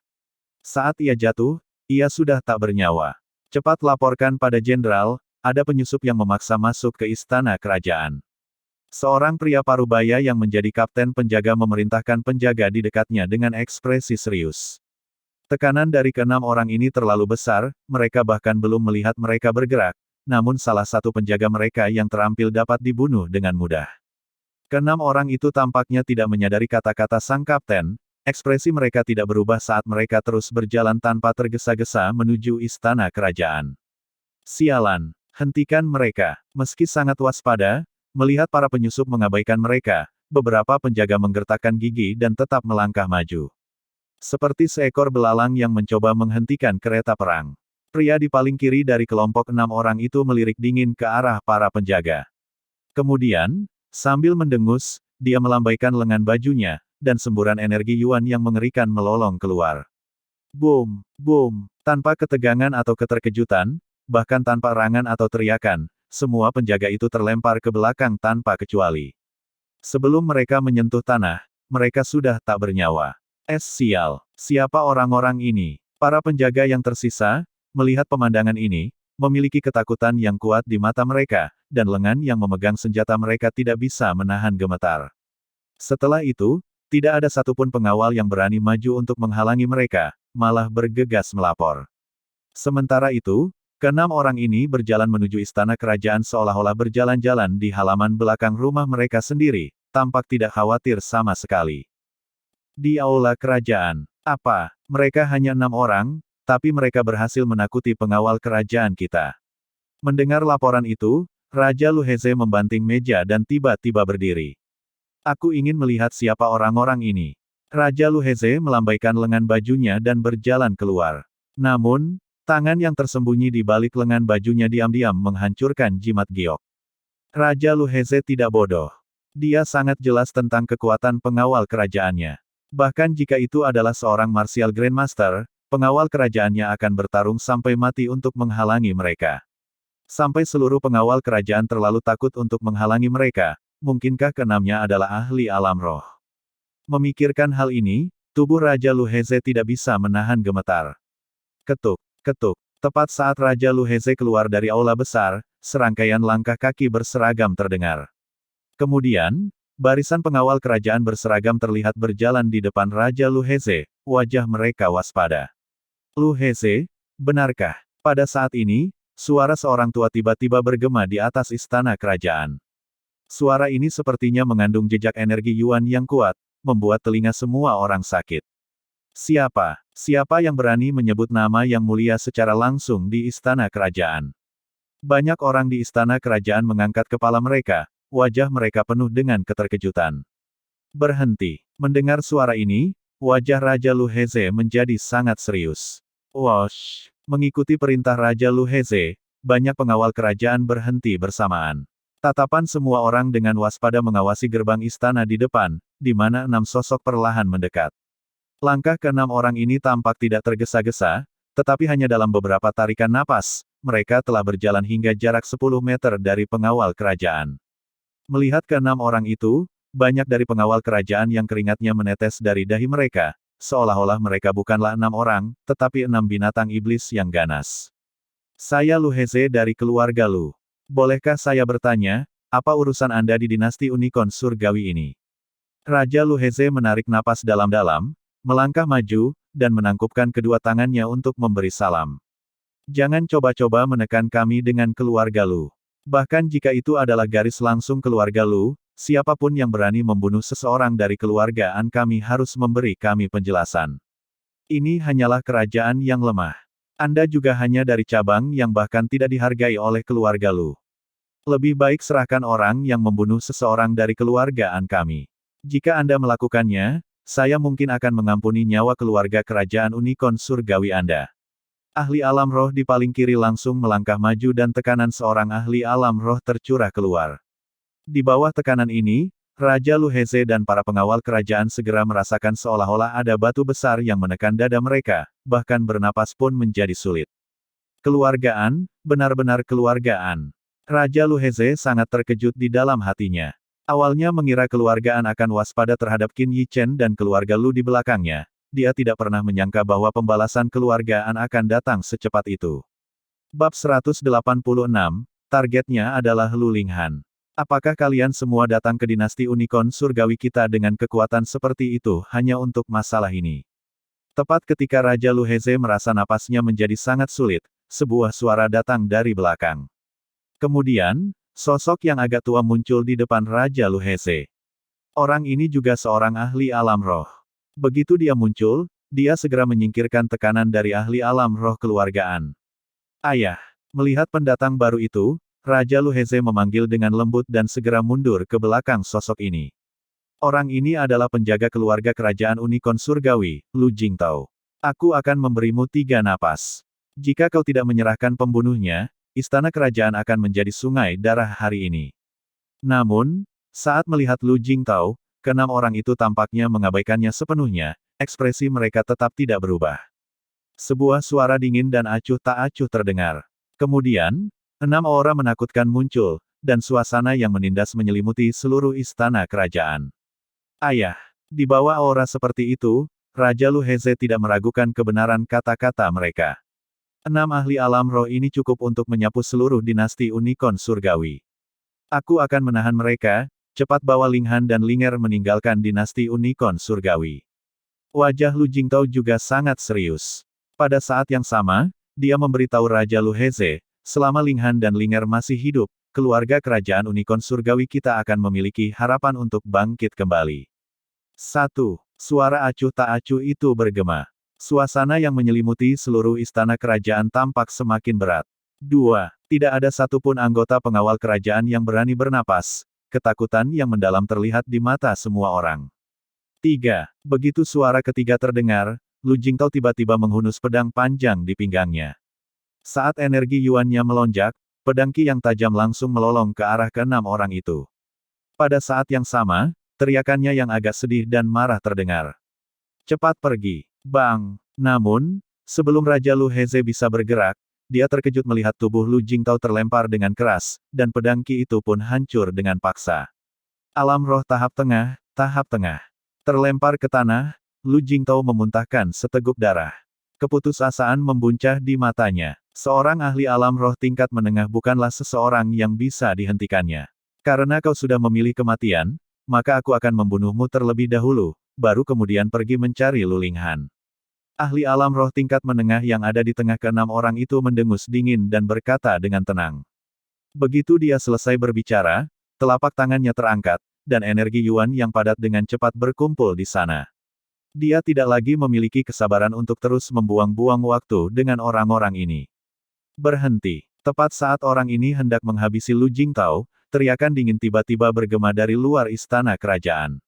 Saat ia jatuh, ia sudah tak bernyawa. Cepat laporkan pada jenderal, ada penyusup yang memaksa masuk ke istana kerajaan. Seorang pria parubaya yang menjadi kapten penjaga memerintahkan penjaga di dekatnya dengan ekspresi serius. Tekanan dari keenam orang ini terlalu besar, mereka bahkan belum melihat mereka bergerak, namun salah satu penjaga mereka yang terampil dapat dibunuh dengan mudah. Keenam orang itu tampaknya tidak menyadari kata-kata sang kapten, ekspresi mereka tidak berubah saat mereka terus berjalan tanpa tergesa-gesa menuju istana kerajaan. Sialan, hentikan mereka. Meski sangat waspada, melihat para penyusup mengabaikan mereka, beberapa penjaga menggertakkan gigi dan tetap melangkah maju. Seperti seekor belalang yang mencoba menghentikan kereta perang. Pria di paling kiri dari kelompok 6 orang itu melirik dingin ke arah para penjaga. Kemudian, sambil mendengus, dia melambaikan lengan bajunya, dan semburan energi Yuan yang mengerikan melolong keluar. Boom, boom, tanpa ketegangan atau keterkejutan, bahkan tanpa erangan atau teriakan, semua penjaga itu terlempar ke belakang tanpa kecuali. Sebelum mereka menyentuh tanah, mereka sudah tak bernyawa. Sial, siapa orang-orang ini? Para penjaga yang tersisa, melihat pemandangan ini, memiliki ketakutan yang kuat di mata mereka, dan lengan yang memegang senjata mereka tidak bisa menahan gemetar. Setelah itu, tidak ada satupun pengawal yang berani maju untuk menghalangi mereka, malah bergegas melapor. Sementara itu, keenam orang ini berjalan menuju istana kerajaan seolah-olah berjalan-jalan di halaman belakang rumah mereka sendiri, tampak tidak khawatir sama sekali. Di aula kerajaan, apa? Mereka hanya 6 orang, tapi mereka berhasil menakuti pengawal kerajaan kita. Mendengar laporan itu, Raja Lu Heze membanting meja dan tiba-tiba berdiri. Aku ingin melihat siapa orang-orang ini. Raja Lu Heze melambaikan lengan bajunya dan berjalan keluar. Namun, tangan yang tersembunyi di balik lengan bajunya diam-diam menghancurkan jimat giok. Raja Lu Heze tidak bodoh. Dia sangat jelas tentang kekuatan pengawal kerajaannya. Bahkan jika itu adalah seorang martial grandmaster, pengawal kerajaannya akan bertarung sampai mati untuk menghalangi mereka. Sampai seluruh pengawal kerajaan terlalu takut untuk menghalangi mereka, mungkinkah keenamnya adalah ahli alam roh? Memikirkan hal ini, tubuh Raja Lu Heze tidak bisa menahan gemetar. Ketuk, ketuk. Tepat saat Raja Lu Heze keluar dari aula besar, serangkaian langkah kaki berseragam terdengar. Kemudian, barisan pengawal kerajaan berseragam terlihat berjalan di depan Raja Lu Heze, wajah mereka waspada. Lu Heze, benarkah? Pada saat ini, suara seorang tua tiba-tiba bergema di atas istana kerajaan. Suara ini sepertinya mengandung jejak energi Yuan yang kuat, membuat telinga semua orang sakit. Siapa? Siapa yang berani menyebut nama yang mulia secara langsung di istana kerajaan? Banyak orang di istana kerajaan mengangkat kepala mereka, wajah mereka penuh dengan keterkejutan. Berhenti. Mendengar suara ini, wajah Raja Lu Heze menjadi sangat serius. Wosh! Mengikuti perintah Raja Lu Heze, banyak pengawal kerajaan berhenti bersamaan. Tatapan semua orang dengan waspada mengawasi gerbang istana di depan, di mana 6 sosok perlahan mendekat. Langkah ke-6 orang ini tampak tidak tergesa-gesa, tetapi hanya dalam beberapa tarikan napas, mereka telah berjalan hingga jarak 10 meter dari pengawal kerajaan. Melihat ke-6 orang itu, banyak dari pengawal kerajaan yang keringatnya menetes dari dahi mereka, seolah-olah mereka bukanlah 6 orang, tetapi 6 binatang iblis yang ganas. Saya Lu Heze dari keluarga Lu. Bolehkah saya bertanya, apa urusan Anda di dinasti Unicorn Surgawi ini? Raja Lu Heze menarik napas dalam-dalam, melangkah maju, dan menangkupkan kedua tangannya untuk memberi salam. Jangan coba-coba menekan kami dengan keluarga Lu. Bahkan jika itu adalah garis langsung keluarga Lu, siapapun yang berani membunuh seseorang dari keluargaan kami harus memberi kami penjelasan. Ini hanyalah kerajaan yang lemah. Anda juga hanya dari cabang yang bahkan tidak dihargai oleh keluarga Lu. Lebih baik serahkan orang yang membunuh seseorang dari keluargaan kami. Jika Anda melakukannya, saya mungkin akan mengampuni nyawa keluarga kerajaan unicorn surgawi Anda. Ahli alam roh di paling kiri langsung melangkah maju dan tekanan seorang ahli alam roh tercurah keluar. Di bawah tekanan ini, Raja Lu Heze dan para pengawal kerajaan segera merasakan seolah-olah ada batu besar yang menekan dada mereka, bahkan bernapas pun menjadi sulit. Keluargaan, benar-benar keluargaan. Raja Lu Heze sangat terkejut di dalam hatinya. Awalnya mengira keluargaan akan waspada terhadap Qin Yi Chen dan keluarga Lu di belakangnya. Dia tidak pernah menyangka bahwa pembalasan keluargaan akan datang secepat itu. Bab 186, targetnya adalah Lu Linghan. Apakah kalian semua datang ke dinasti unicorn surgawi kita dengan kekuatan seperti itu hanya untuk masalah ini? Tepat ketika Raja Lu Heze merasa napasnya menjadi sangat sulit, sebuah suara datang dari belakang. Kemudian, sosok yang agak tua muncul di depan Raja Lu Heze. Orang ini juga seorang ahli alam roh. Begitu dia muncul, dia segera menyingkirkan tekanan dari ahli alam roh keluargaan. Ayah, melihat pendatang baru itu, Raja Lu Heze memanggil dengan lembut dan segera mundur ke belakang sosok ini. Orang ini adalah penjaga keluarga kerajaan unicorn surgawi, Lu Jingtao. Aku akan memberimu 3 napas. Jika kau tidak menyerahkan pembunuhnya, istana kerajaan akan menjadi sungai darah hari ini. Namun, saat melihat Lu Jingtao, keenam orang itu tampaknya mengabaikannya sepenuhnya, ekspresi mereka tetap tidak berubah. Sebuah suara dingin dan acuh tak acuh terdengar. Kemudian, 6 aura menakutkan muncul, dan suasana yang menindas menyelimuti seluruh istana kerajaan. Ayah, di bawah aura seperti itu, Raja Lu Heze tidak meragukan kebenaran kata-kata mereka. 6 ahli alam roh ini cukup untuk menyapu seluruh dinasti unicorn surgawi. Aku akan menahan mereka. Cepat bawa Linghan dan Linger meninggalkan dinasti unicorn surgawi. Wajah Lu Jingtao juga sangat serius. Pada saat yang sama, dia memberitahu Raja Lu Heze, selama Linghan dan Linger masih hidup, keluarga kerajaan unicorn surgawi kita akan memiliki harapan untuk bangkit kembali. 1. Suara acuh tak acuh itu bergema. Suasana yang menyelimuti seluruh istana kerajaan tampak semakin berat. 2. Tidak ada satupun anggota pengawal kerajaan yang berani bernapas. Ketakutan yang mendalam terlihat di mata semua orang. 3. Begitu suara ketiga terdengar, Lu Jingtao tiba-tiba menghunus pedang panjang di pinggangnya. Saat energi yuannya melonjak, pedang Qi yang tajam langsung melolong ke arah keenam orang itu. Pada saat yang sama, teriakannya yang agak sedih dan marah terdengar. Cepat pergi, Bang! Namun, sebelum Raja Lu Heze bisa bergerak, dia terkejut melihat tubuh Lu Jingtao terlempar dengan keras, dan pedang Qi itu pun hancur dengan paksa. Alam roh tahap tengah, tahap tengah. Terlempar ke tanah, Lu Jingtao memuntahkan seteguk darah. Keputusasaan membuncah di matanya. Seorang ahli alam roh tingkat menengah bukanlah seseorang yang bisa dihentikannya. Karena kau sudah memilih kematian, maka aku akan membunuhmu terlebih dahulu, baru kemudian pergi mencari Lu Linghan. Ahli alam roh tingkat menengah yang ada di tengah keenam orang itu mendengus dingin dan berkata dengan tenang. Begitu dia selesai berbicara, telapak tangannya terangkat, dan energi yuan yang padat dengan cepat berkumpul di sana. Dia tidak lagi memiliki kesabaran untuk terus membuang-buang waktu dengan orang-orang ini. Berhenti. Tepat saat orang ini hendak menghabisi Lu Jingtao, teriakan dingin tiba-tiba bergema dari luar istana kerajaan.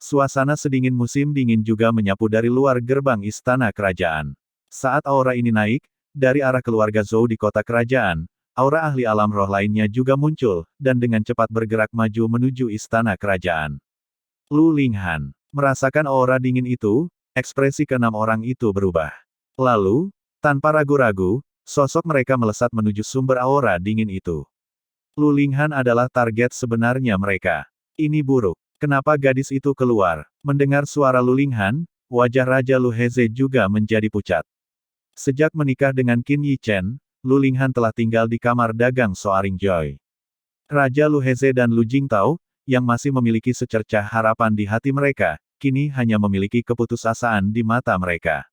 Suasana sedingin musim dingin juga menyapu dari luar gerbang istana kerajaan. Saat aura ini naik, dari arah keluarga Zhou di kota kerajaan, aura ahli alam roh lainnya juga muncul, dan dengan cepat bergerak maju menuju istana kerajaan. Lu Linghan merasakan aura dingin itu, ekspresi keenam orang itu berubah. Lalu, tanpa ragu-ragu, sosok mereka melesat menuju sumber aura dingin itu. Lu Linghan adalah target sebenarnya mereka. Ini buruk. Kenapa gadis itu keluar? Mendengar suara Lu Linghan, wajah Raja Lu Heze juga menjadi pucat. Sejak menikah dengan Qin Yi Chen, Lu Linghan telah tinggal di kamar dagang Soaring Joy. Raja Lu Heze dan Lu Jingtao, yang masih memiliki secercah harapan di hati mereka, kini hanya memiliki keputusasaan di mata mereka.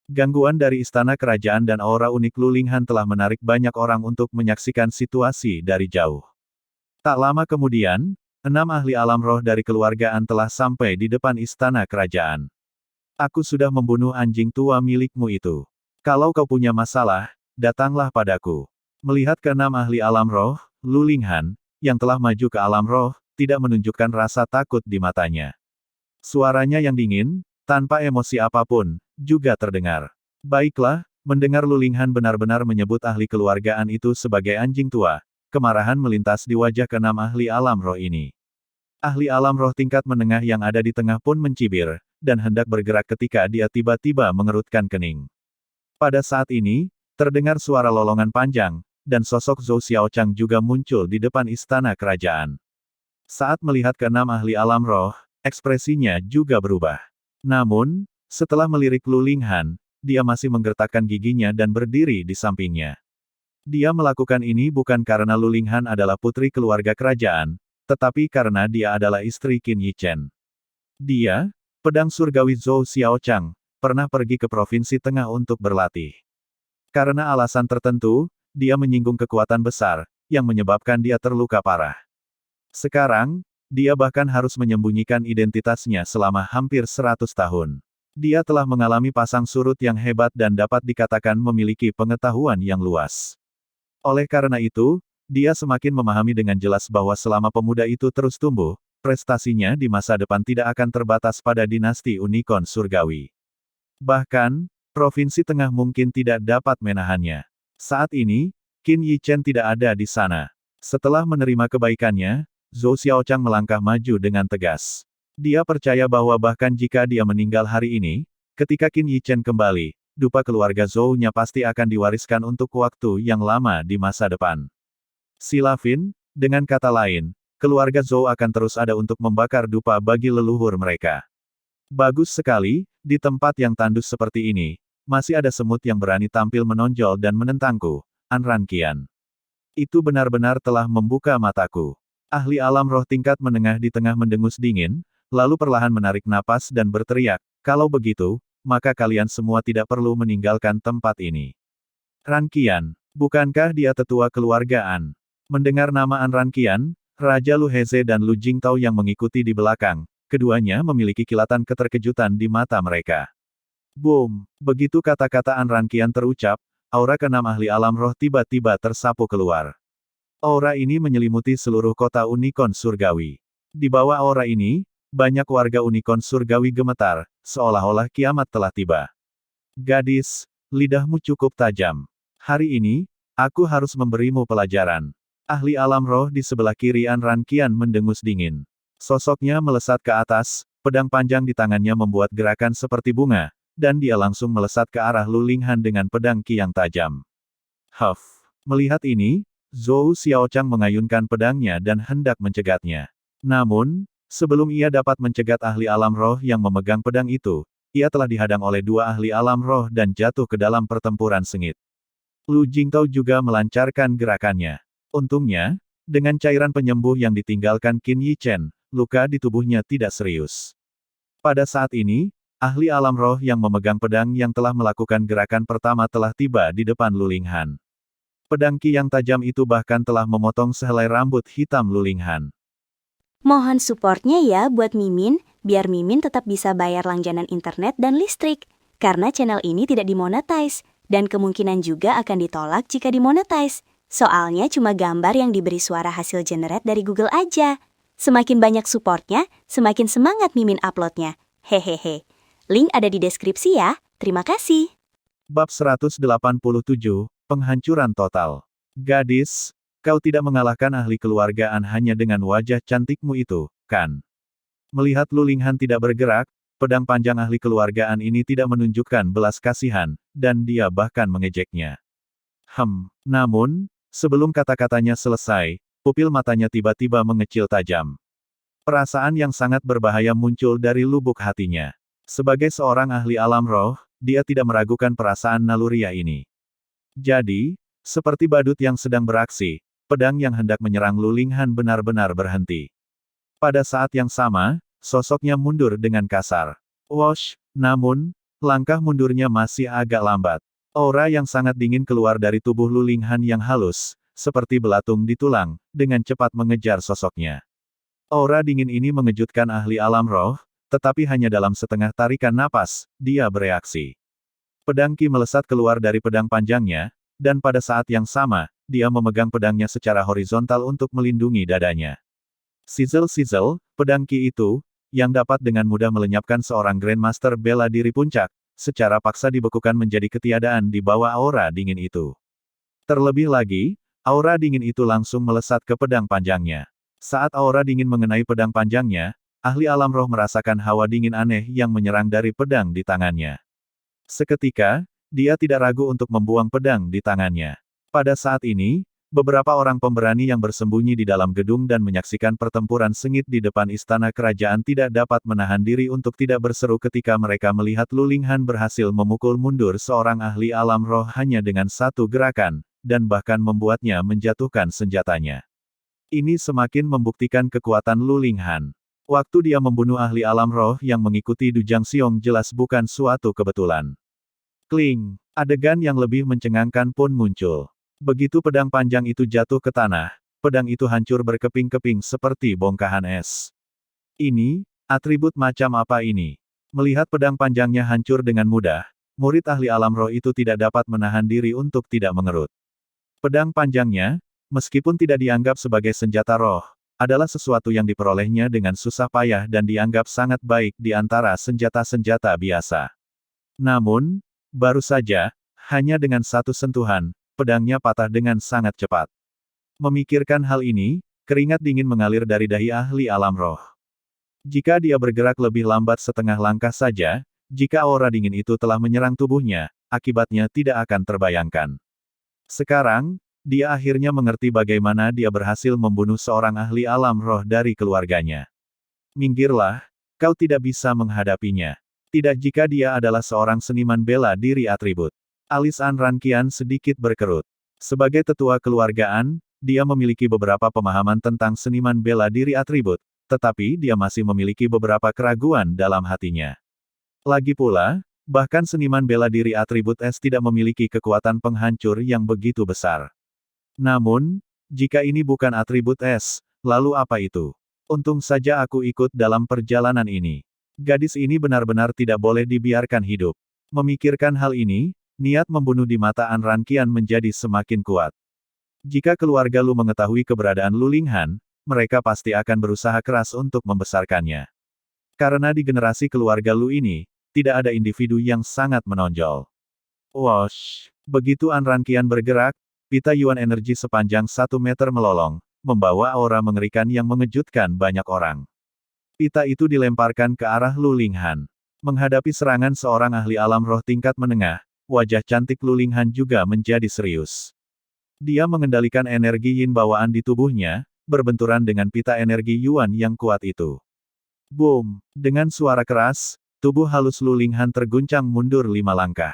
Gangguan dari istana kerajaan dan aura unik Lu Linghan telah menarik banyak orang untuk menyaksikan situasi dari jauh. Tak lama kemudian, 6 ahli alam roh dari keluargaan telah sampai di depan istana kerajaan. Aku sudah membunuh anjing tua milikmu itu. Kalau kau punya masalah, datanglah padaku. Melihat keenam ahli alam roh, Lu Linghan, yang telah maju ke alam roh, tidak menunjukkan rasa takut di matanya. Suaranya yang dingin, tanpa emosi apapun, juga terdengar. Baiklah, mendengar Lu Linghan benar-benar menyebut ahli keluargaan itu sebagai anjing tua, kemarahan melintas di wajah keenam ahli alam roh ini. Ahli alam roh tingkat menengah yang ada di tengah pun mencibir, dan hendak bergerak ketika dia tiba-tiba mengerutkan kening. Pada saat ini, terdengar suara lolongan panjang, dan sosok Zhou Xiaochang juga muncul di depan istana kerajaan. Saat melihat keenam ahli alam roh, ekspresinya juga berubah. Namun, setelah melirik Lu Linghan, dia masih menggertakkan giginya dan berdiri di sampingnya. Dia melakukan ini bukan karena Lu Linghan adalah putri keluarga kerajaan, tetapi karena dia adalah istri Qin Yichen. Dia, pedang surgawi Zhou Xiaochang, pernah pergi ke provinsi tengah untuk berlatih. Karena alasan tertentu, dia menyinggung kekuatan besar, yang menyebabkan dia terluka parah. Sekarang, dia bahkan harus menyembunyikan identitasnya selama hampir 100 tahun. Dia telah mengalami pasang surut yang hebat dan dapat dikatakan memiliki pengetahuan yang luas. Oleh karena itu, dia semakin memahami dengan jelas bahwa selama pemuda itu terus tumbuh, prestasinya di masa depan tidak akan terbatas pada dinasti unicorn surgawi. Bahkan, provinsi tengah mungkin tidak dapat menahannya. Saat ini, Qin Yichen tidak ada di sana. Setelah menerima kebaikannya, Zhou Xiaochang melangkah maju dengan tegas. Dia percaya bahwa bahkan jika dia meninggal hari ini, ketika Qin Yichen kembali, dupa keluarga Zhou-nya pasti akan diwariskan untuk waktu yang lama di masa depan. Silafin, dengan kata lain, keluarga Zhou akan terus ada untuk membakar dupa bagi leluhur mereka. Bagus sekali, di tempat yang tandus seperti ini, masih ada semut yang berani tampil menonjol dan menentangku, An Ranqian. Itu benar-benar telah membuka mataku. Ahli alam roh tingkat menengah di tengah mendengus dingin, lalu perlahan menarik napas dan berteriak, kalau begitu, maka kalian semua tidak perlu meninggalkan tempat ini. Ranqian, bukankah dia tetua keluargaan? Mendengar nama An Ranqian, Raja Lu Heze dan Lu Jingtao yang mengikuti di belakang, keduanya memiliki kilatan keterkejutan di mata mereka. Boom! Begitu kata-kata An Ranqian terucap, aura keenam ahli alam roh tiba-tiba tersapu keluar. Aura ini menyelimuti seluruh kota unicorn surgawi. Di bawah aura ini, banyak warga unicorn surgawi gemetar, seolah-olah kiamat telah tiba. Gadis, lidahmu cukup tajam. Hari ini, aku harus memberimu pelajaran. Ahli alam roh di sebelah kiri An Ranqian mendengus dingin. Sosoknya melesat ke atas, pedang panjang di tangannya membuat gerakan seperti bunga, dan dia langsung melesat ke arah Lu Linghan dengan pedang ki yang tajam. Huff! Melihat ini, Zhou Xiaochang mengayunkan pedangnya dan hendak mencegatnya. Namun, sebelum ia dapat mencegat ahli alam roh yang memegang pedang itu, ia telah dihadang oleh dua ahli alam roh dan jatuh ke dalam pertempuran sengit. Lu Jingtao juga melancarkan gerakannya. Untungnya, dengan cairan penyembuh yang ditinggalkan Qin Yichen, luka di tubuhnya tidak serius. Pada saat ini, ahli alam roh yang memegang pedang yang telah melakukan gerakan pertama telah tiba di depan Lu Linghan. Pedang ki yang tajam itu bahkan telah memotong sehelai rambut hitam Lu Linghan. Mohon supportnya ya buat Mimin, biar Mimin tetap bisa bayar langganan internet dan listrik. Karena channel ini tidak dimonetize, dan kemungkinan juga akan ditolak jika dimonetize. Soalnya cuma gambar yang diberi suara hasil generate dari Google aja. Semakin banyak supportnya, semakin semangat Mimin uploadnya. Hehehe. Link ada di deskripsi ya. Terima kasih. Bab 187, Penghancuran Total. Gadis, kau tidak mengalahkan ahli keluargaan hanya dengan wajah cantikmu itu, kan? Melihat Lu Linghan tidak bergerak, pedang panjang ahli keluargaan ini tidak menunjukkan belas kasihan, dan dia bahkan mengejeknya. Namun, sebelum kata-katanya selesai, pupil matanya tiba-tiba mengecil tajam. Perasaan yang sangat berbahaya muncul dari lubuk hatinya. Sebagai seorang ahli alam roh, dia tidak meragukan perasaan naluriah ini. Jadi, seperti badut yang sedang beraksi, pedang yang hendak menyerang Lu Linghan benar-benar berhenti. Pada saat yang sama, sosoknya mundur dengan kasar. Wosh, namun, langkah mundurnya masih agak lambat. Aura yang sangat dingin keluar dari tubuh Lu Linghan yang halus, seperti belatung di tulang, dengan cepat mengejar sosoknya. Aura dingin ini mengejutkan ahli alam roh, tetapi hanya dalam setengah tarikan napas, dia bereaksi. Pedang ki melesat keluar dari pedang panjangnya, dan pada saat yang sama, dia memegang pedangnya secara horizontal untuk melindungi dadanya. Sizzle-sizzle, pedang ki itu, yang dapat dengan mudah melenyapkan seorang Grandmaster bela diri puncak, secara paksa dibekukan menjadi ketiadaan di bawah aura dingin itu. Terlebih lagi, aura dingin itu langsung melesat ke pedang panjangnya. Saat aura dingin mengenai pedang panjangnya, ahli alam roh merasakan hawa dingin aneh yang menyerang dari pedang di tangannya. Seketika, dia tidak ragu untuk membuang pedang di tangannya. Pada saat ini, beberapa orang pemberani yang bersembunyi di dalam gedung dan menyaksikan pertempuran sengit di depan istana kerajaan tidak dapat menahan diri untuk tidak berseru ketika mereka melihat Lu Linghan berhasil memukul mundur seorang ahli alam roh hanya dengan satu gerakan, dan bahkan membuatnya menjatuhkan senjatanya. Ini semakin membuktikan kekuatan Lu Linghan. Waktu dia membunuh ahli alam roh yang mengikuti Du Jiangxiong jelas bukan suatu kebetulan. Kling, adegan yang lebih mencengangkan pun muncul. Begitu pedang panjang itu jatuh ke tanah, pedang itu hancur berkeping-keping seperti bongkahan es. Ini, atribut macam apa ini? Melihat pedang panjangnya hancur dengan mudah, murid ahli alam roh itu tidak dapat menahan diri untuk tidak mengerut. Pedang panjangnya, meskipun tidak dianggap sebagai senjata roh, adalah sesuatu yang diperolehnya dengan susah payah dan dianggap sangat baik di antara senjata-senjata biasa. Namun, baru saja, hanya dengan satu sentuhan, pedangnya patah dengan sangat cepat. Memikirkan hal ini, keringat dingin mengalir dari dahi ahli alam roh. Jika dia bergerak lebih lambat setengah langkah saja, jika aura dingin itu telah menyerang tubuhnya, akibatnya tidak akan terbayangkan. Sekarang, dia akhirnya mengerti bagaimana dia berhasil membunuh seorang ahli alam roh dari keluarganya. Minggirlah, kau tidak bisa menghadapinya. Tidak jika dia adalah seorang seniman bela diri atribut. Alis An Ranqian sedikit berkerut. Sebagai tetua keluargaan, dia memiliki beberapa pemahaman tentang seniman bela diri atribut, tetapi dia masih memiliki beberapa keraguan dalam hatinya. Lagi pula, bahkan seniman bela diri atribut es tidak memiliki kekuatan penghancur yang begitu besar. Namun, jika ini bukan atribut es, lalu apa itu? Untung saja aku ikut dalam perjalanan ini. Gadis ini benar-benar tidak boleh dibiarkan hidup. Memikirkan hal ini, niat membunuh di mata An Ranqian menjadi semakin kuat. Jika keluarga Lu mengetahui keberadaan Lu Linghan, mereka pasti akan berusaha keras untuk membesarkannya. Karena di generasi keluarga Lu ini, tidak ada individu yang sangat menonjol. Wosh! Begitu An Ranqian bergerak, pita Yuan energi sepanjang 1 meter melolong, membawa aura mengerikan yang mengejutkan banyak orang. Pita itu dilemparkan ke arah Lu Linghan. Menghadapi serangan seorang ahli alam roh tingkat menengah, wajah cantik Lu Linghan juga menjadi serius. Dia mengendalikan energi yin bawaan di tubuhnya, berbenturan dengan pita energi Yuan yang kuat itu. Boom! Dengan suara keras, tubuh halus Lu Linghan terguncang mundur 5 langkah.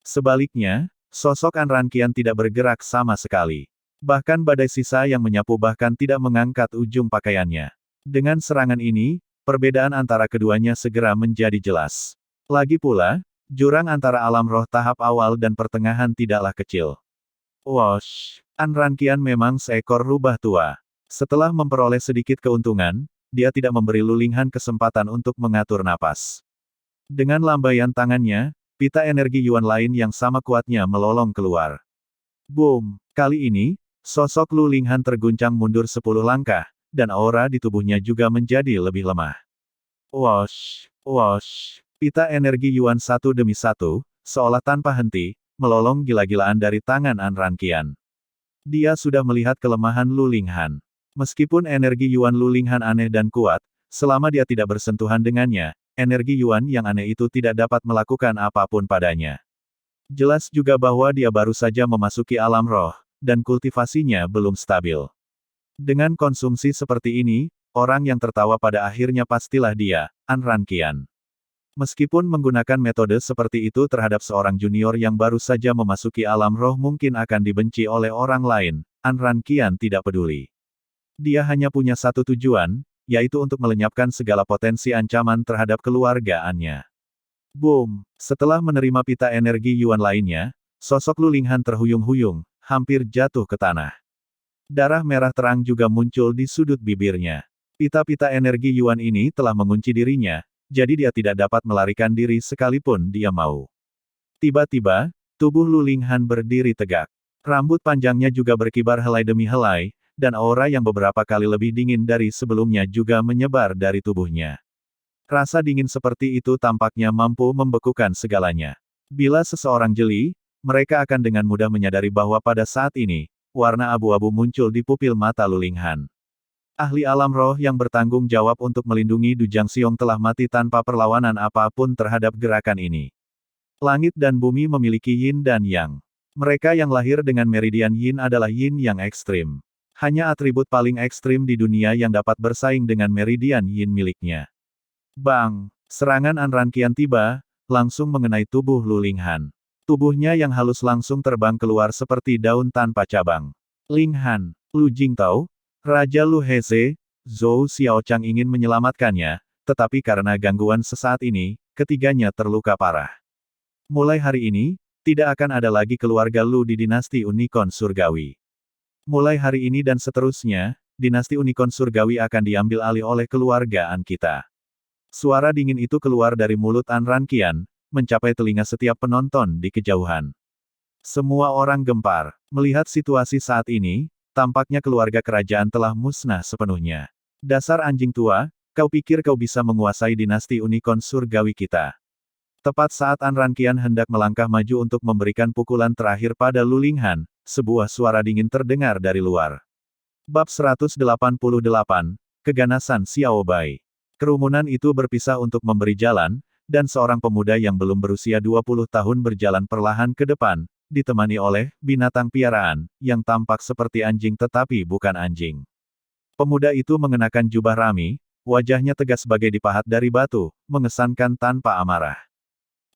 Sebaliknya, sosok An Ranqian tidak bergerak sama sekali. Bahkan badai sisa yang menyapu bahkan tidak mengangkat ujung pakaiannya. Dengan serangan ini, perbedaan antara keduanya segera menjadi jelas. Lagi pula, jurang antara alam roh tahap awal dan pertengahan tidaklah kecil. Wosh! An Ranqian memang seekor rubah tua. Setelah memperoleh sedikit keuntungan, dia tidak memberi Lu Linghan kesempatan untuk mengatur napas. Dengan lambaian tangannya, pita energi Yuan lain yang sama kuatnya melolong keluar. Boom! Kali ini, sosok Lu Linghan terguncang mundur 10 langkah, dan aura di tubuhnya juga menjadi lebih lemah. Wosh! Wosh! Pita energi Yuan satu demi satu, seolah tanpa henti, melolong gila-gilaan dari tangan An Ranqian. Dia sudah melihat kelemahan Lu Linghan. Meskipun energi Yuan Lu Linghan aneh dan kuat, selama dia tidak bersentuhan dengannya, energi Yuan yang aneh itu tidak dapat melakukan apapun padanya. Jelas juga bahwa dia baru saja memasuki alam roh, dan kultivasinya belum stabil. Dengan konsumsi seperti ini, orang yang tertawa pada akhirnya pastilah dia, An Ranqian. Meskipun menggunakan metode seperti itu terhadap seorang junior yang baru saja memasuki alam roh mungkin akan dibenci oleh orang lain, An Ranqian tidak peduli. Dia hanya punya satu tujuan, yaitu untuk melenyapkan segala potensi ancaman terhadap keluargaannya. Boom! Setelah menerima pita energi Yuan lainnya, sosok Lu Linghan terhuyung-huyung, hampir jatuh ke tanah. Darah merah terang juga muncul di sudut bibirnya. Pita-pita energi Yuan ini telah mengunci dirinya, jadi dia tidak dapat melarikan diri sekalipun dia mau. Tiba-tiba, tubuh Lu Linghan berdiri tegak. Rambut panjangnya juga berkibar helai demi helai, dan aura yang beberapa kali lebih dingin dari sebelumnya juga menyebar dari tubuhnya. Rasa dingin seperti itu tampaknya mampu membekukan segalanya. Bila seseorang jeli, mereka akan dengan mudah menyadari bahwa pada saat ini, warna abu-abu muncul di pupil mata Lu Linghan. Ahli alam roh yang bertanggung jawab untuk melindungi Du Jiangxiong telah mati tanpa perlawanan apapun terhadap gerakan ini. Langit dan bumi memiliki yin dan yang. Mereka yang lahir dengan meridian yin adalah yin yang ekstrim. Hanya atribut paling ekstrim di dunia yang dapat bersaing dengan meridian yin miliknya. Bang! Serangan Anrankian tiba, langsung mengenai tubuh Lu Linghan. Tubuhnya yang halus langsung terbang keluar seperti daun tanpa cabang. Linghan, Lu Jingtao, Raja Lu Heze, Zhou Xiaochang ingin menyelamatkannya, tetapi karena gangguan sesaat ini, ketiganya terluka parah. Mulai hari ini, tidak akan ada lagi keluarga Lu di dinasti Unicorn Surgawi. Mulai hari ini dan seterusnya, dinasti Unicorn Surgawi akan diambil alih oleh keluarga An kita. Suara dingin itu keluar dari mulut An Ranqian, mencapai telinga setiap penonton di kejauhan. Semua orang gempar. Melihat situasi saat ini, tampaknya keluarga kerajaan telah musnah sepenuhnya. Dasar anjing tua, kau pikir kau bisa menguasai dinasti Unicorn Surgawi kita? Tepat saat An Ranqian hendak melangkah maju untuk memberikan pukulan terakhir pada Lu Linghan, sebuah suara dingin terdengar dari luar. Bab 188, Keganasan Xiao Bai. Kerumunan itu berpisah untuk memberi jalan, dan seorang pemuda yang belum berusia 20 tahun berjalan perlahan ke depan, ditemani oleh binatang piaraan, yang tampak seperti anjing tetapi bukan anjing. Pemuda itu mengenakan jubah rami, wajahnya tegas bagai dipahat dari batu, mengesankan tanpa amarah.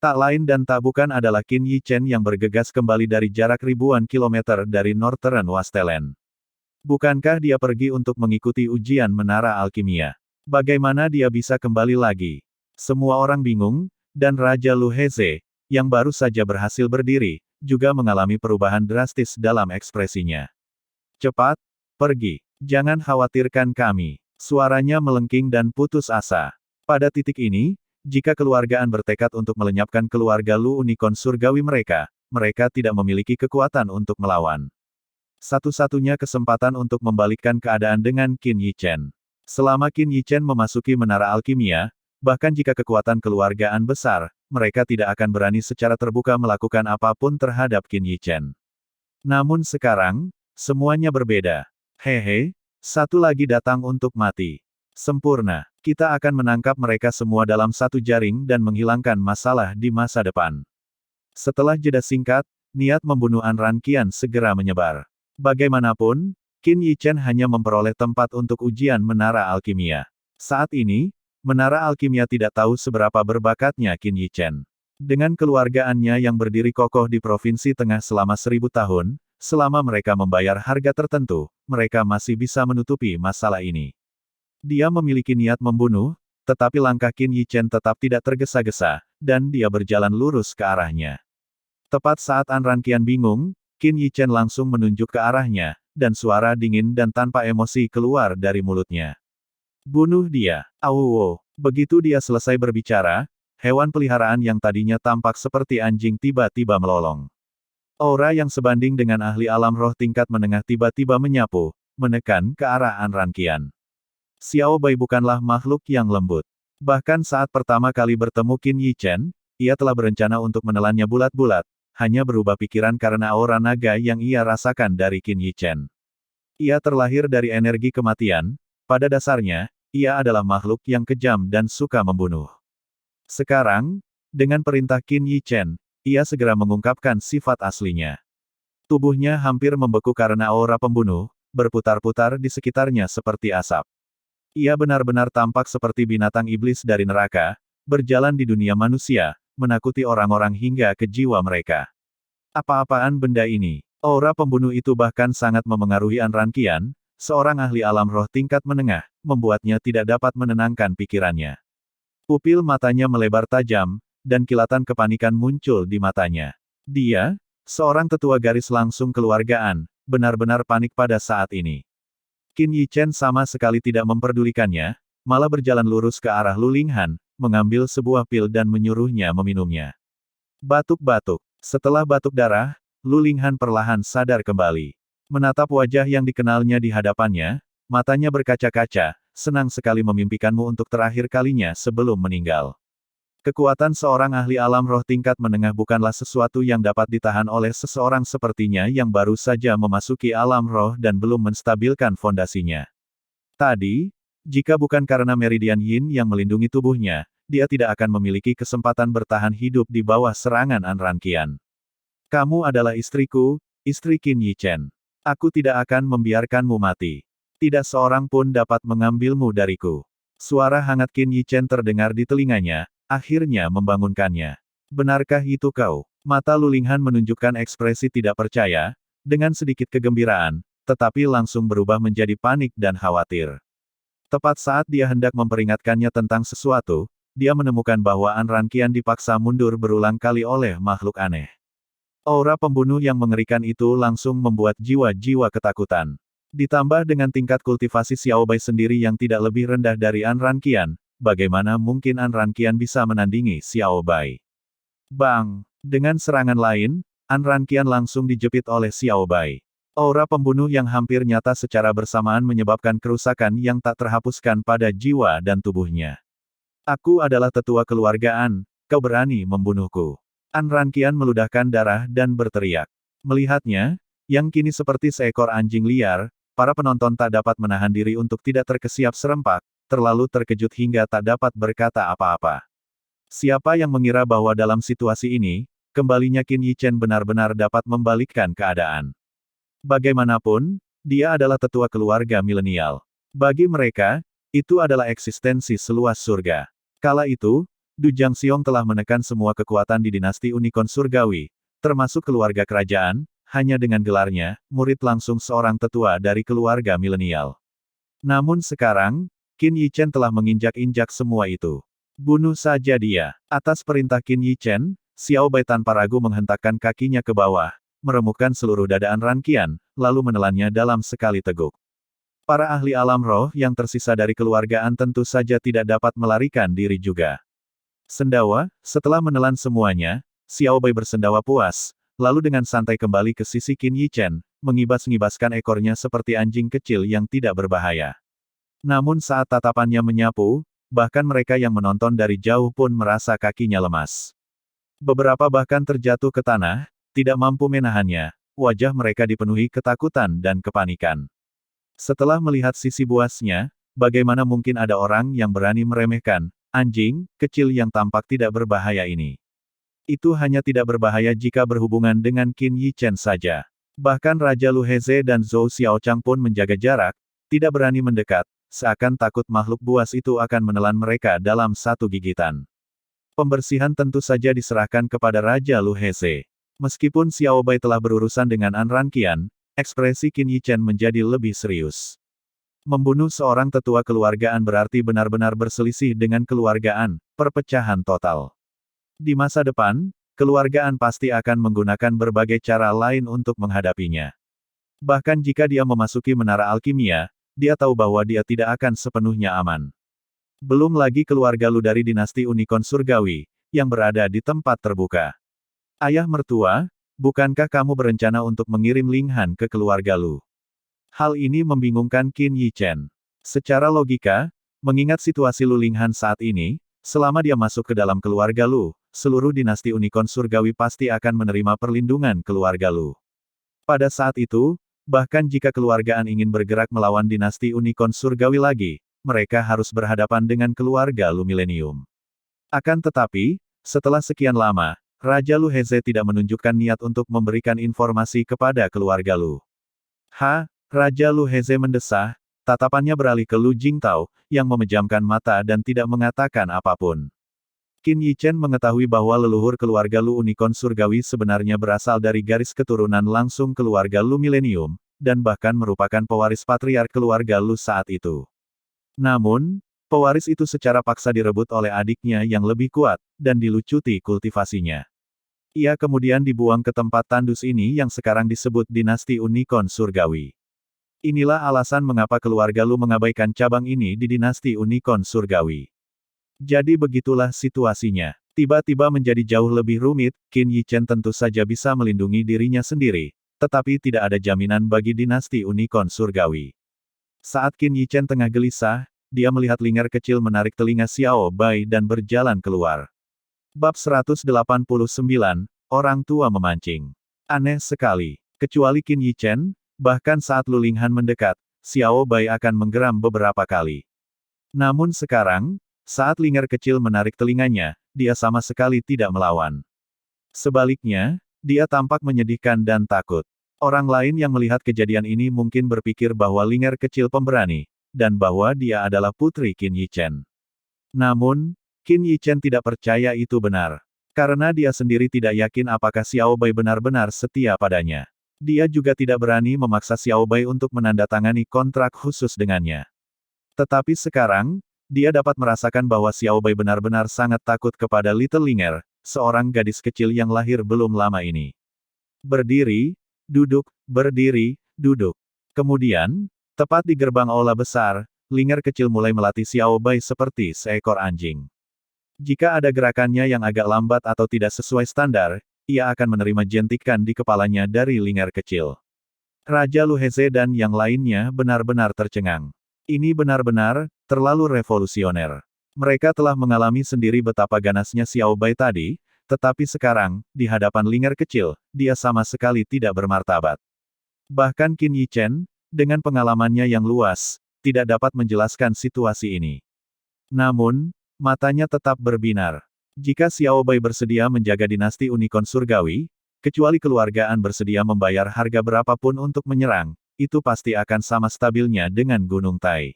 Tak lain dan tak bukan adalah Qin Yi Chen yang bergegas kembali dari jarak ribuan kilometer dari Northern Wasteland. Bukankah dia pergi untuk mengikuti ujian menara alkimia? Bagaimana dia bisa kembali lagi? Semua orang bingung, dan Raja Lu Heze, yang baru saja berhasil berdiri, juga mengalami perubahan drastis dalam ekspresinya. Cepat, pergi. Jangan khawatirkan kami. Suaranya melengking dan putus asa. Pada titik ini, jika keluargaan bertekad untuk melenyapkan keluarga Lu Unicorn Surgawi mereka tidak memiliki kekuatan untuk melawan. Satu-satunya kesempatan untuk membalikkan keadaan dengan Qin Yi Chen. Selama Qin Yi Chen memasuki menara alkimia, bahkan jika kekuatan keluargaan besar, mereka tidak akan berani secara terbuka melakukan apapun terhadap Qin Yi Chen. Namun sekarang, semuanya berbeda. Hehe, satu lagi datang untuk mati. Sempurna. Kita akan menangkap mereka semua dalam satu jaring dan menghilangkan masalah di masa depan. Setelah jeda singkat, niat membunuh An Ranqian segera menyebar. Bagaimanapun, Qin Yi Chen hanya memperoleh tempat untuk ujian menara alkimia. Saat ini, menara alkimia tidak tahu seberapa berbakatnya Qin Yi Chen. Dengan keluargaannya yang berdiri kokoh di Provinsi Tengah selama 1000 tahun, selama mereka membayar harga tertentu, mereka masih bisa menutupi masalah ini. Dia memiliki niat membunuh, tetapi langkah Qin Yi Chen tetap tidak tergesa-gesa, dan dia berjalan lurus ke arahnya. Tepat saat An Ranqian bingung, Qin Yi Chen langsung menunjuk ke arahnya, dan suara dingin dan tanpa emosi keluar dari mulutnya. Bunuh dia. Auwo. Begitu dia selesai berbicara, hewan peliharaan yang tadinya tampak seperti anjing tiba-tiba melolong. Aura yang sebanding dengan ahli alam roh tingkat menengah tiba-tiba menyapu, menekan ke arah An Ranqian. Xiao Bai bukanlah makhluk yang lembut. Bahkan saat pertama kali bertemu Qin Yi Chen, ia telah berencana untuk menelannya bulat-bulat, hanya berubah pikiran karena aura naga yang ia rasakan dari Qin Yi Chen. Ia terlahir dari energi kematian, pada dasarnya, ia adalah makhluk yang kejam dan suka membunuh. Sekarang, dengan perintah Qin Yi Chen, ia segera mengungkapkan sifat aslinya. Tubuhnya hampir membeku karena aura pembunuh, berputar-putar di sekitarnya seperti asap. Ia benar-benar tampak seperti binatang iblis dari neraka, berjalan di dunia manusia, menakuti orang-orang hingga ke jiwa mereka. Apa-apaan benda ini? Aura pembunuh itu bahkan sangat memengaruhi An Ranqian, seorang ahli alam roh tingkat menengah, membuatnya tidak dapat menenangkan pikirannya. Pupil matanya melebar tajam, dan kilatan kepanikan muncul di matanya. Dia, seorang tetua garis langsung keluargaan, benar-benar panik pada saat ini. Qin Yi Chen sama sekali tidak memperdulikannya, malah berjalan lurus ke arah Lu Linghan, mengambil sebuah pil dan menyuruhnya meminumnya. Batuk-batuk. Setelah batuk darah, Lu Linghan perlahan sadar kembali. Menatap wajah yang dikenalnya di hadapannya, matanya berkaca-kaca, senang sekali memimpikanmu untuk terakhir kalinya sebelum meninggal. Kekuatan seorang ahli alam roh tingkat menengah bukanlah sesuatu yang dapat ditahan oleh seseorang sepertinya yang baru saja memasuki alam roh dan belum menstabilkan fondasinya. Tadi, jika bukan karena meridian yin yang melindungi tubuhnya, dia tidak akan memiliki kesempatan bertahan hidup di bawah serangan Anran Qian. Kamu adalah istriku, istri Qin Yichen. Aku tidak akan membiarkanmu mati. Tidak seorang pun dapat mengambilmu dariku. Suara hangat Qin Yichen terdengar di telinganya, akhirnya membangunkannya. Benarkah itu kau? Mata Lu Linghan menunjukkan ekspresi tidak percaya, dengan sedikit kegembiraan, tetapi langsung berubah menjadi panik dan khawatir. Tepat saat dia hendak memperingatkannya tentang sesuatu, dia menemukan bahwa Anran Qian dipaksa mundur berulang kali oleh makhluk aneh. Aura pembunuh yang mengerikan itu langsung membuat jiwa-jiwa ketakutan. Ditambah dengan tingkat kultivasi Xiao Bai sendiri yang tidak lebih rendah dari Anran Qian, bagaimana mungkin Anran Qian bisa menandingi Xiao Bai? Bang! Dengan serangan lain, Anran Qian langsung dijepit oleh Xiao Bai. Aura pembunuh yang hampir nyata secara bersamaan menyebabkan kerusakan yang tak terhapuskan pada jiwa dan tubuhnya. Aku adalah tetua keluargaan, kau berani membunuhku. Anran Qian meludahkan darah dan berteriak. Melihatnya, yang kini seperti seekor anjing liar, para penonton tak dapat menahan diri untuk tidak terkesiap serempak, terlalu terkejut hingga tak dapat berkata apa-apa. Siapa yang mengira bahwa dalam situasi ini, kembalinya Qin Yichen benar-benar dapat membalikkan keadaan. Bagaimanapun, dia adalah tetua keluarga milenial. Bagi mereka, itu adalah eksistensi seluas surga. Kala itu, Du Jiangxiong telah menekan semua kekuatan di dinasti Unicorn Surgawi, termasuk keluarga kerajaan, hanya dengan gelarnya, murid langsung seorang tetua dari keluarga milenial. Namun sekarang, Qin Yichen telah menginjak-injak semua itu. Bunuh saja dia. Atas perintah Qin Yichen, Xiao Bai tanpa ragu menghentakkan kakinya ke bawah, meremukkan seluruh dada Anran Qian, lalu menelannya dalam sekali teguk. Para ahli alam roh yang tersisa dari keluargaan tentu saja tidak dapat melarikan diri juga. Sendawa, setelah menelan semuanya, Xiao Bai bersendawa puas, lalu dengan santai kembali ke sisi Qin Yichen, mengibas-ngibaskan ekornya seperti anjing kecil yang tidak berbahaya. Namun saat tatapannya menyapu, bahkan mereka yang menonton dari jauh pun merasa kakinya lemas. Beberapa bahkan terjatuh ke tanah, tidak mampu menahannya, wajah mereka dipenuhi ketakutan dan kepanikan. Setelah melihat sisi buasnya, bagaimana mungkin ada orang yang berani meremehkan anjing kecil yang tampak tidak berbahaya ini. Itu hanya tidak berbahaya jika berhubungan dengan Qin Yichen saja. Bahkan Raja Lu Heze dan Zhou Xiaochang pun menjaga jarak, tidak berani mendekat, seakan takut makhluk buas itu akan menelan mereka dalam satu gigitan. Pembersihan tentu saja diserahkan kepada Raja Lu Heze. Meskipun Xiao Bai telah berurusan dengan Anran Qian, ekspresi Qin Yichen menjadi lebih serius. Membunuh seorang tetua keluargaan berarti benar-benar berselisih dengan keluargaan, perpecahan total. Di masa depan, keluargaan pasti akan menggunakan berbagai cara lain untuk menghadapinya. Bahkan jika dia memasuki menara alkimia, dia tahu bahwa dia tidak akan sepenuhnya aman. Belum lagi keluarga Lu dari dinasti Unicorn Surgawi, yang berada di tempat terbuka. Ayah mertua, bukankah kamu berencana untuk mengirim Linghan ke keluarga Lu? Hal ini membingungkan Qin Yichen. Secara logika, mengingat situasi Lu Linghan saat ini, selama dia masuk ke dalam keluarga Lu, seluruh dinasti Unicorn Surgawi pasti akan menerima perlindungan keluarga Lu. Pada saat itu, bahkan jika keluargaan ingin bergerak melawan dinasti Unicorn Surgawi lagi, mereka harus berhadapan dengan keluarga Lu Millennium. Akan tetapi, setelah sekian lama, Raja Lu Heze tidak menunjukkan niat untuk memberikan informasi kepada keluarga Lu. Raja Lu Heze mendesah, tatapannya beralih ke Lu Jingtao, yang memejamkan mata dan tidak mengatakan apapun. Qin Yichen mengetahui bahwa leluhur keluarga Lu Unicorn Surgawi sebenarnya berasal dari garis keturunan langsung keluarga Lu Millennium, dan bahkan merupakan pewaris patriark keluarga Lu saat itu. Namun, pewaris itu secara paksa direbut oleh adiknya yang lebih kuat, dan dilucuti kultivasinya. Ia kemudian dibuang ke tempat tandus ini yang sekarang disebut dinasti Unicorn Surgawi. Inilah alasan mengapa keluarga Lu mengabaikan cabang ini di dinasti Unicorn Surgawi. Jadi begitulah situasinya. Tiba-tiba menjadi jauh lebih rumit, Qin Yichen tentu saja bisa melindungi dirinya sendiri, tetapi tidak ada jaminan bagi dinasti Unicorn Surgawi. Saat Qin Yichen tengah gelisah, dia melihat Linger kecil menarik telinga Xiao Bai dan berjalan keluar. Bab 189, Orang Tua Memancing. Aneh sekali. Kecuali Qin Yichen, bahkan saat Lu Linghan mendekat, Xiao Bai akan menggeram beberapa kali. Namun sekarang, saat Linger kecil menarik telinganya, dia sama sekali tidak melawan. Sebaliknya, dia tampak menyedihkan dan takut. Orang lain yang melihat kejadian ini mungkin berpikir bahwa Linger kecil pemberani, dan bahwa dia adalah putri Qin Yichen. Namun, Qin Yichen tidak percaya itu benar. Karena dia sendiri tidak yakin apakah Xiao Bai benar-benar setia padanya. Dia juga tidak berani memaksa Xiao Bai untuk menandatangani kontrak khusus dengannya. Tetapi sekarang, dia dapat merasakan bahwa Xiao Bai benar-benar sangat takut kepada Little Linger, seorang gadis kecil yang lahir belum lama ini. Berdiri, duduk, berdiri, duduk. Kemudian, tepat di gerbang aula besar, Linger kecil mulai melatih Xiao Bai seperti seekor anjing. Jika ada gerakannya yang agak lambat atau tidak sesuai standar, ia akan menerima jentikan di kepalanya dari Linger kecil. Raja Lu Heze dan yang lainnya benar-benar tercengang. Ini benar-benar terlalu revolusioner. Mereka telah mengalami sendiri betapa ganasnya Xiao Bai tadi, tetapi sekarang, di hadapan Linger kecil, dia sama sekali tidak bermartabat. Bahkan Qin Yichen, dengan pengalamannya yang luas, tidak dapat menjelaskan situasi ini. Namun, matanya tetap berbinar. Jika Xiao Bai bersedia menjaga dinasti Unicorn Surgawi, kecuali keluargaan bersedia membayar harga berapapun untuk menyerang, itu pasti akan sama stabilnya dengan Gunung Tai.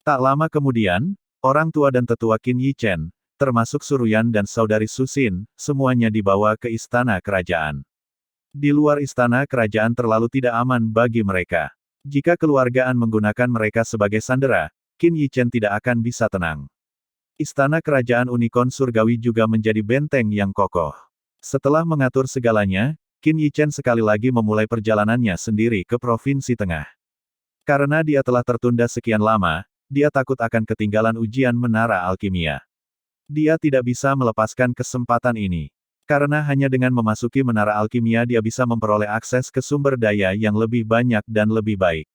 Tak lama kemudian, orang tua dan tetua Qin Yichen, termasuk Suruyan dan saudari Susin, semuanya dibawa ke istana kerajaan. Di luar istana kerajaan terlalu tidak aman bagi mereka. Jika keluargaan menggunakan mereka sebagai sandera, Qin Yichen tidak akan bisa tenang. Istana kerajaan Unicorn Surgawi juga menjadi benteng yang kokoh. Setelah mengatur segalanya, Qin Yichen sekali lagi memulai perjalanannya sendiri ke Provinsi Tengah. Karena dia telah tertunda sekian lama, dia takut akan ketinggalan ujian menara alkimia. Dia tidak bisa melepaskan kesempatan ini. Karena hanya dengan memasuki menara alkimia dia bisa memperoleh akses ke sumber daya yang lebih banyak dan lebih baik.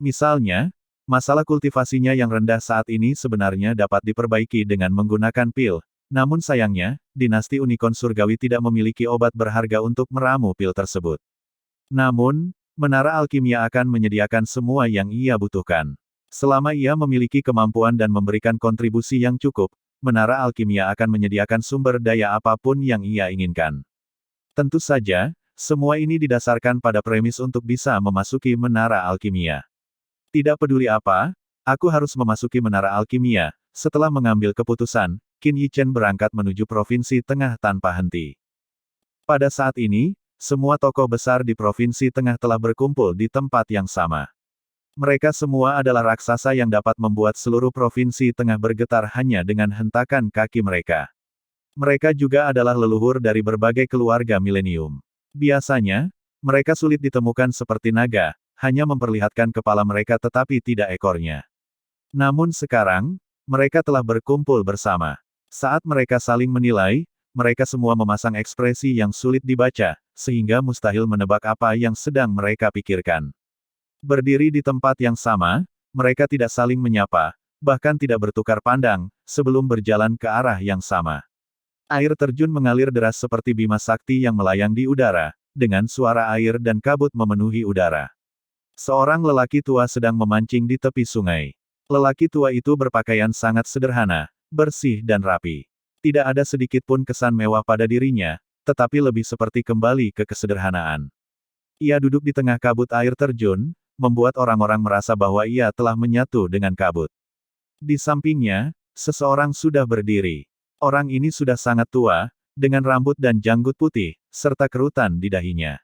Misalnya, masalah kultivasinya yang rendah saat ini sebenarnya dapat diperbaiki dengan menggunakan pil, namun sayangnya, dinasti Unicorn Surgawi tidak memiliki obat berharga untuk meramu pil tersebut. Namun, menara alkimia akan menyediakan semua yang ia butuhkan. Selama ia memiliki kemampuan dan memberikan kontribusi yang cukup, menara alkimia akan menyediakan sumber daya apapun yang ia inginkan. Tentu saja, semua ini didasarkan pada premis untuk bisa memasuki menara alkimia. Tidak peduli apa, aku harus memasuki menara alkimia. Setelah mengambil keputusan, Qin Yichen berangkat menuju Provinsi Tengah tanpa henti. Pada saat ini, semua tokoh besar di Provinsi Tengah telah berkumpul di tempat yang sama. Mereka semua adalah raksasa yang dapat membuat seluruh Provinsi Tengah bergetar hanya dengan hentakan kaki mereka. Mereka juga adalah leluhur dari berbagai keluarga milenium. Biasanya, mereka sulit ditemukan seperti naga, hanya memperlihatkan kepala mereka tetapi tidak ekornya. Namun sekarang, mereka telah berkumpul bersama. Saat mereka saling menilai, mereka semua memasang ekspresi yang sulit dibaca, sehingga mustahil menebak apa yang sedang mereka pikirkan. Berdiri di tempat yang sama, mereka tidak saling menyapa, bahkan tidak bertukar pandang, sebelum berjalan ke arah yang sama. Air terjun mengalir deras seperti bima sakti yang melayang di udara, dengan suara air dan kabut memenuhi udara. Seorang lelaki tua sedang memancing di tepi sungai. Lelaki tua itu berpakaian sangat sederhana, bersih dan rapi. Tidak ada sedikit pun kesan mewah pada dirinya, tetapi lebih seperti kembali ke kesederhanaan. Ia duduk di tengah kabut air terjun, membuat orang-orang merasa bahwa ia telah menyatu dengan kabut. Di sampingnya, seseorang sudah berdiri. Orang ini sudah sangat tua, dengan rambut dan janggut putih, serta kerutan di dahinya.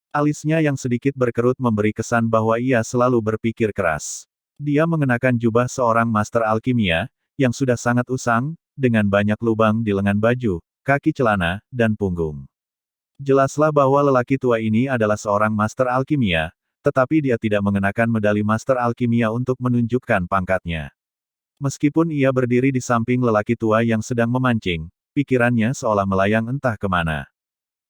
Alisnya yang sedikit berkerut memberi kesan bahwa ia selalu berpikir keras. Dia mengenakan jubah seorang master alkimia, yang sudah sangat usang, dengan banyak lubang di lengan baju, kaki celana, dan punggung. Jelaslah bahwa lelaki tua ini adalah seorang master alkimia, tetapi dia tidak mengenakan medali master alkimia untuk menunjukkan pangkatnya. Meskipun ia berdiri di samping lelaki tua yang sedang memancing, pikirannya seolah melayang entah kemana.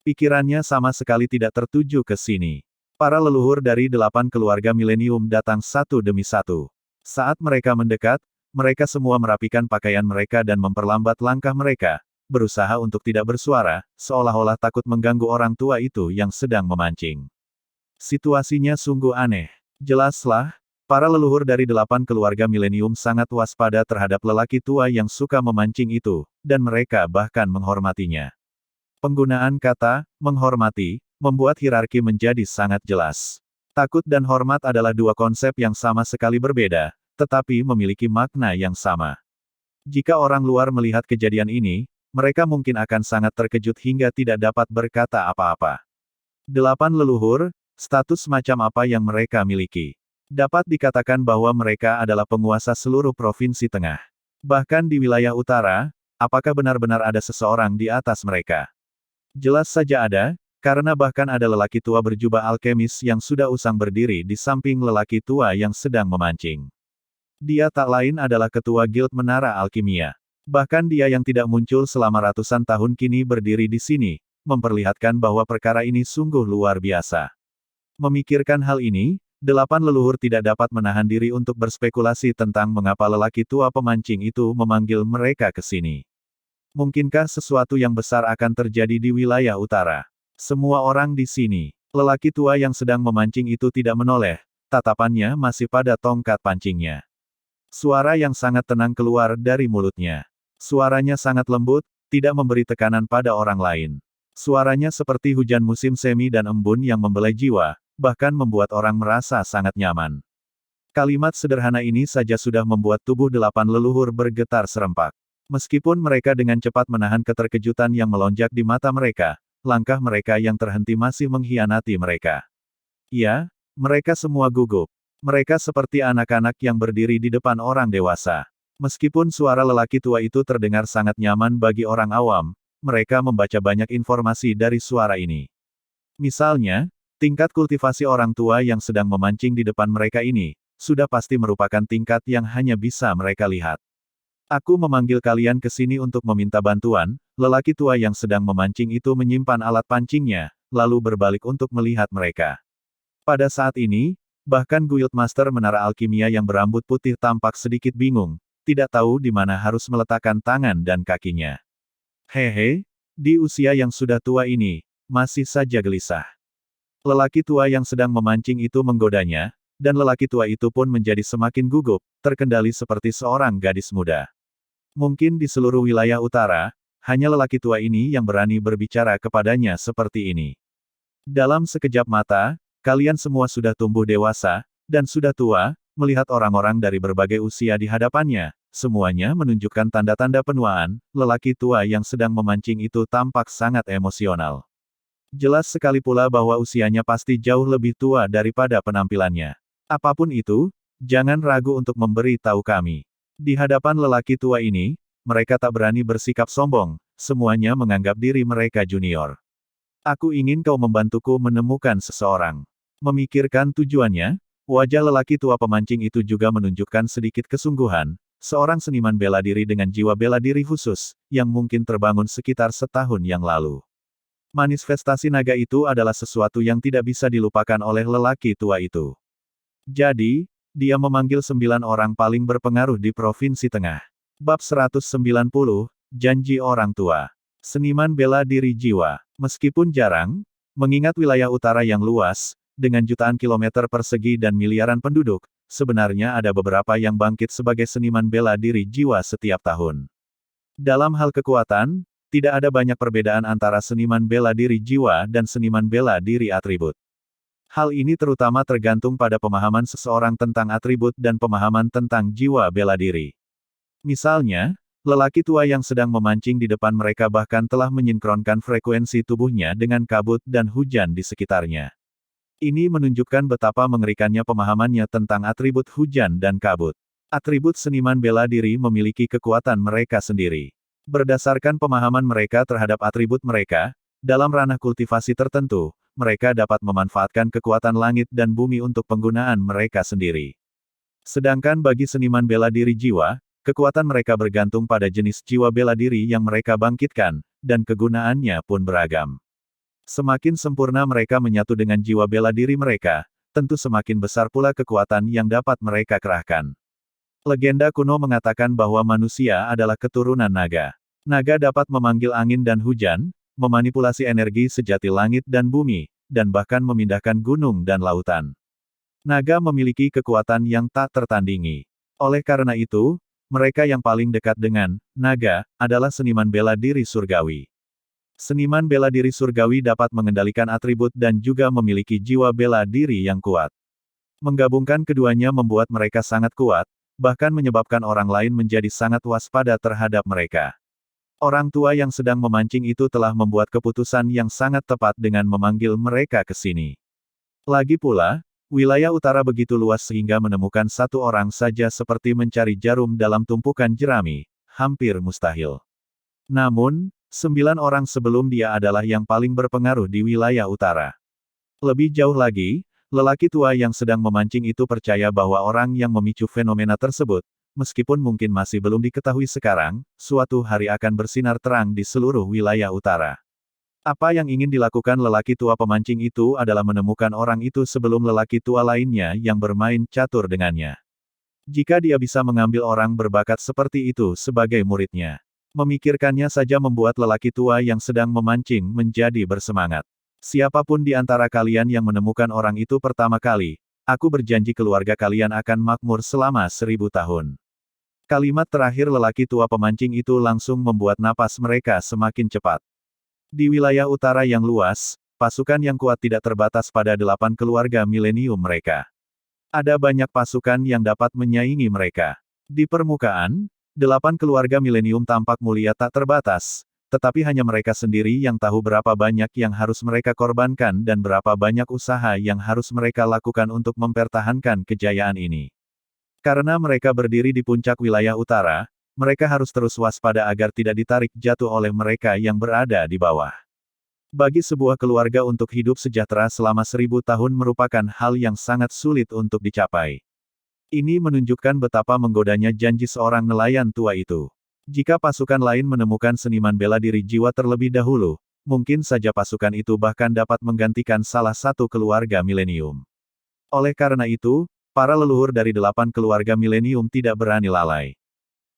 Pikirannya sama sekali tidak tertuju ke sini. Para leluhur dari 8 keluarga milenium datang satu demi satu. Saat mereka mendekat, mereka semua merapikan pakaian mereka dan memperlambat langkah mereka, berusaha untuk tidak bersuara, seolah-olah takut mengganggu orang tua itu yang sedang memancing. Situasinya sungguh aneh. Jelaslah, para leluhur dari 8 keluarga milenium sangat waspada terhadap lelaki tua yang suka memancing itu, dan mereka bahkan menghormatinya. Penggunaan kata menghormati membuat hierarki menjadi sangat jelas. Takut dan hormat adalah dua konsep yang sama sekali berbeda, tetapi memiliki makna yang sama. Jika orang luar melihat kejadian ini, mereka mungkin akan sangat terkejut hingga tidak dapat berkata apa-apa. 8 leluhur, status macam apa yang mereka miliki? Dapat dikatakan bahwa mereka adalah penguasa seluruh provinsi tengah. Bahkan di wilayah utara, apakah benar-benar ada seseorang di atas mereka? Jelas saja ada, karena bahkan ada lelaki tua berjubah alkemis yang sudah usang berdiri di samping lelaki tua yang sedang memancing. Dia tak lain adalah ketua Guild Menara Alkimia. Bahkan dia yang tidak muncul selama ratusan tahun kini berdiri di sini, memperlihatkan bahwa perkara ini sungguh luar biasa. Memikirkan hal ini, 8 leluhur tidak dapat menahan diri untuk berspekulasi tentang mengapa lelaki tua pemancing itu memanggil mereka ke sini. Mungkinkah sesuatu yang besar akan terjadi di wilayah utara? Semua orang di sini. Lelaki tua yang sedang memancing itu tidak menoleh, tatapannya masih pada tongkat pancingnya. Suara yang sangat tenang keluar dari mulutnya. Suaranya sangat lembut, tidak memberi tekanan pada orang lain. Suaranya seperti hujan musim semi dan embun yang membelai jiwa, bahkan membuat orang merasa sangat nyaman. Kalimat sederhana ini saja sudah membuat tubuh 8 leluhur bergetar serempak. Meskipun mereka dengan cepat menahan keterkejutan yang melonjak di mata mereka, langkah mereka yang terhenti masih mengkhianati mereka. Ya, mereka semua gugup. Mereka seperti anak-anak yang berdiri di depan orang dewasa. Meskipun suara lelaki tua itu terdengar sangat nyaman bagi orang awam, mereka membaca banyak informasi dari suara ini. Misalnya, tingkat kultivasi orang tua yang sedang memancing di depan mereka ini, sudah pasti merupakan tingkat yang hanya bisa mereka lihat. Aku memanggil kalian ke sini untuk meminta bantuan, lelaki tua yang sedang memancing itu menyimpan alat pancingnya, lalu berbalik untuk melihat mereka. Pada saat ini, bahkan Guildmaster Menara Alkimia yang berambut putih tampak sedikit bingung, tidak tahu di mana harus meletakkan tangan dan kakinya. Hehe, di usia yang sudah tua ini, masih saja gelisah. Lelaki tua yang sedang memancing itu menggodanya, dan lelaki tua itu pun menjadi semakin gugup, terkendali seperti seorang gadis muda. Mungkin di seluruh wilayah utara, hanya lelaki tua ini yang berani berbicara kepadanya seperti ini. Dalam sekejap mata, kalian semua sudah tumbuh dewasa, dan sudah tua, melihat orang-orang dari berbagai usia di hadapannya, semuanya menunjukkan tanda-tanda penuaan, lelaki tua yang sedang memancing itu tampak sangat emosional. Jelas sekali pula bahwa usianya pasti jauh lebih tua daripada penampilannya. Apapun itu, jangan ragu untuk memberi tahu kami. Di hadapan lelaki tua ini, mereka tak berani bersikap sombong, semuanya menganggap diri mereka junior. Aku ingin kau membantuku menemukan seseorang. Memikirkan tujuannya, wajah lelaki tua pemancing itu juga menunjukkan sedikit kesungguhan, seorang seniman bela diri dengan jiwa bela diri khusus, yang mungkin terbangun sekitar setahun yang lalu. Manifestasi naga itu adalah sesuatu yang tidak bisa dilupakan oleh lelaki tua itu. Jadi, dia memanggil 9 orang paling berpengaruh di Provinsi Tengah. Bab 190, Janji Orang Tua. Seniman bela diri jiwa. Meskipun jarang, mengingat wilayah utara yang luas, dengan jutaan kilometer persegi dan miliaran penduduk, sebenarnya ada beberapa yang bangkit sebagai seniman bela diri jiwa setiap tahun. Dalam hal kekuatan, tidak ada banyak perbedaan antara seniman bela diri jiwa dan seniman bela diri atribut. Hal ini terutama tergantung pada pemahaman seseorang tentang atribut dan pemahaman tentang jiwa bela diri. Misalnya, lelaki tua yang sedang memancing di depan mereka bahkan telah menyinkronkan frekuensi tubuhnya dengan kabut dan hujan di sekitarnya. Ini menunjukkan betapa mengerikannya pemahamannya tentang atribut hujan dan kabut. Atribut seniman bela diri memiliki kekuatan mereka sendiri. Berdasarkan pemahaman mereka terhadap atribut mereka, dalam ranah kultivasi tertentu, mereka dapat memanfaatkan kekuatan langit dan bumi untuk penggunaan mereka sendiri. Sedangkan bagi seniman bela diri jiwa, kekuatan mereka bergantung pada jenis jiwa bela diri yang mereka bangkitkan, dan kegunaannya pun beragam. Semakin sempurna mereka menyatu dengan jiwa bela diri mereka, tentu semakin besar pula kekuatan yang dapat mereka kerahkan. Legenda kuno mengatakan bahwa manusia adalah keturunan naga. Naga dapat memanggil angin dan hujan, memanipulasi energi sejati langit dan bumi, dan bahkan memindahkan gunung dan lautan. Naga memiliki kekuatan yang tak tertandingi. Oleh karena itu, mereka yang paling dekat dengan naga adalah seniman bela diri surgawi. Seniman bela diri surgawi dapat mengendalikan atribut dan juga memiliki jiwa bela diri yang kuat. Menggabungkan keduanya membuat mereka sangat kuat, bahkan menyebabkan orang lain menjadi sangat waspada terhadap mereka. Orang tua yang sedang memancing itu telah membuat keputusan yang sangat tepat dengan memanggil mereka ke sini. Lagi pula, wilayah utara begitu luas sehingga menemukan satu orang saja seperti mencari jarum dalam tumpukan jerami, hampir mustahil. Namun, 9 orang sebelum dia adalah yang paling berpengaruh di wilayah utara. Lebih jauh lagi, lelaki tua yang sedang memancing itu percaya bahwa orang yang memicu fenomena tersebut, meskipun mungkin masih belum diketahui sekarang, suatu hari akan bersinar terang di seluruh wilayah utara. Apa yang ingin dilakukan lelaki tua pemancing itu adalah menemukan orang itu sebelum lelaki tua lainnya yang bermain catur dengannya. Jika dia bisa mengambil orang berbakat seperti itu sebagai muridnya, memikirkannya saja membuat lelaki tua yang sedang memancing menjadi bersemangat. Siapapun di antara kalian yang menemukan orang itu pertama kali, aku berjanji keluarga kalian akan makmur selama 1000 tahun. Kalimat terakhir lelaki tua pemancing itu langsung membuat napas mereka semakin cepat. Di wilayah utara yang luas, pasukan yang kuat tidak terbatas pada 8 keluarga milenium mereka. Ada banyak pasukan yang dapat menyaingi mereka. Di permukaan, 8 keluarga milenium tampak mulia tak terbatas. Tetapi hanya mereka sendiri yang tahu berapa banyak yang harus mereka korbankan dan berapa banyak usaha yang harus mereka lakukan untuk mempertahankan kejayaan ini. Karena mereka berdiri di puncak wilayah utara, mereka harus terus waspada agar tidak ditarik jatuh oleh mereka yang berada di bawah. Bagi sebuah keluarga untuk hidup sejahtera selama 1000 tahun merupakan hal yang sangat sulit untuk dicapai. Ini menunjukkan betapa menggodanya janji seorang nelayan tua itu. Jika pasukan lain menemukan seniman bela diri jiwa terlebih dahulu, mungkin saja pasukan itu bahkan dapat menggantikan salah satu keluarga milenium. Oleh karena itu, para leluhur dari 8 keluarga milenium tidak berani lalai.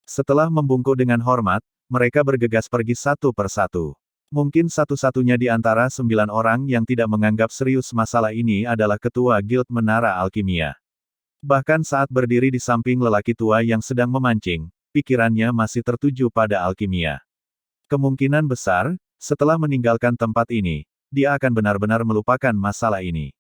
Setelah membungkuk dengan hormat, mereka bergegas pergi satu persatu. Mungkin satu-satunya di antara 9 orang yang tidak menganggap serius masalah ini adalah ketua Guild Menara Alkimia. Bahkan saat berdiri di samping lelaki tua yang sedang memancing, pikirannya masih tertuju pada alkimia. Kemungkinan besar, setelah meninggalkan tempat ini, dia akan benar-benar melupakan masalah ini.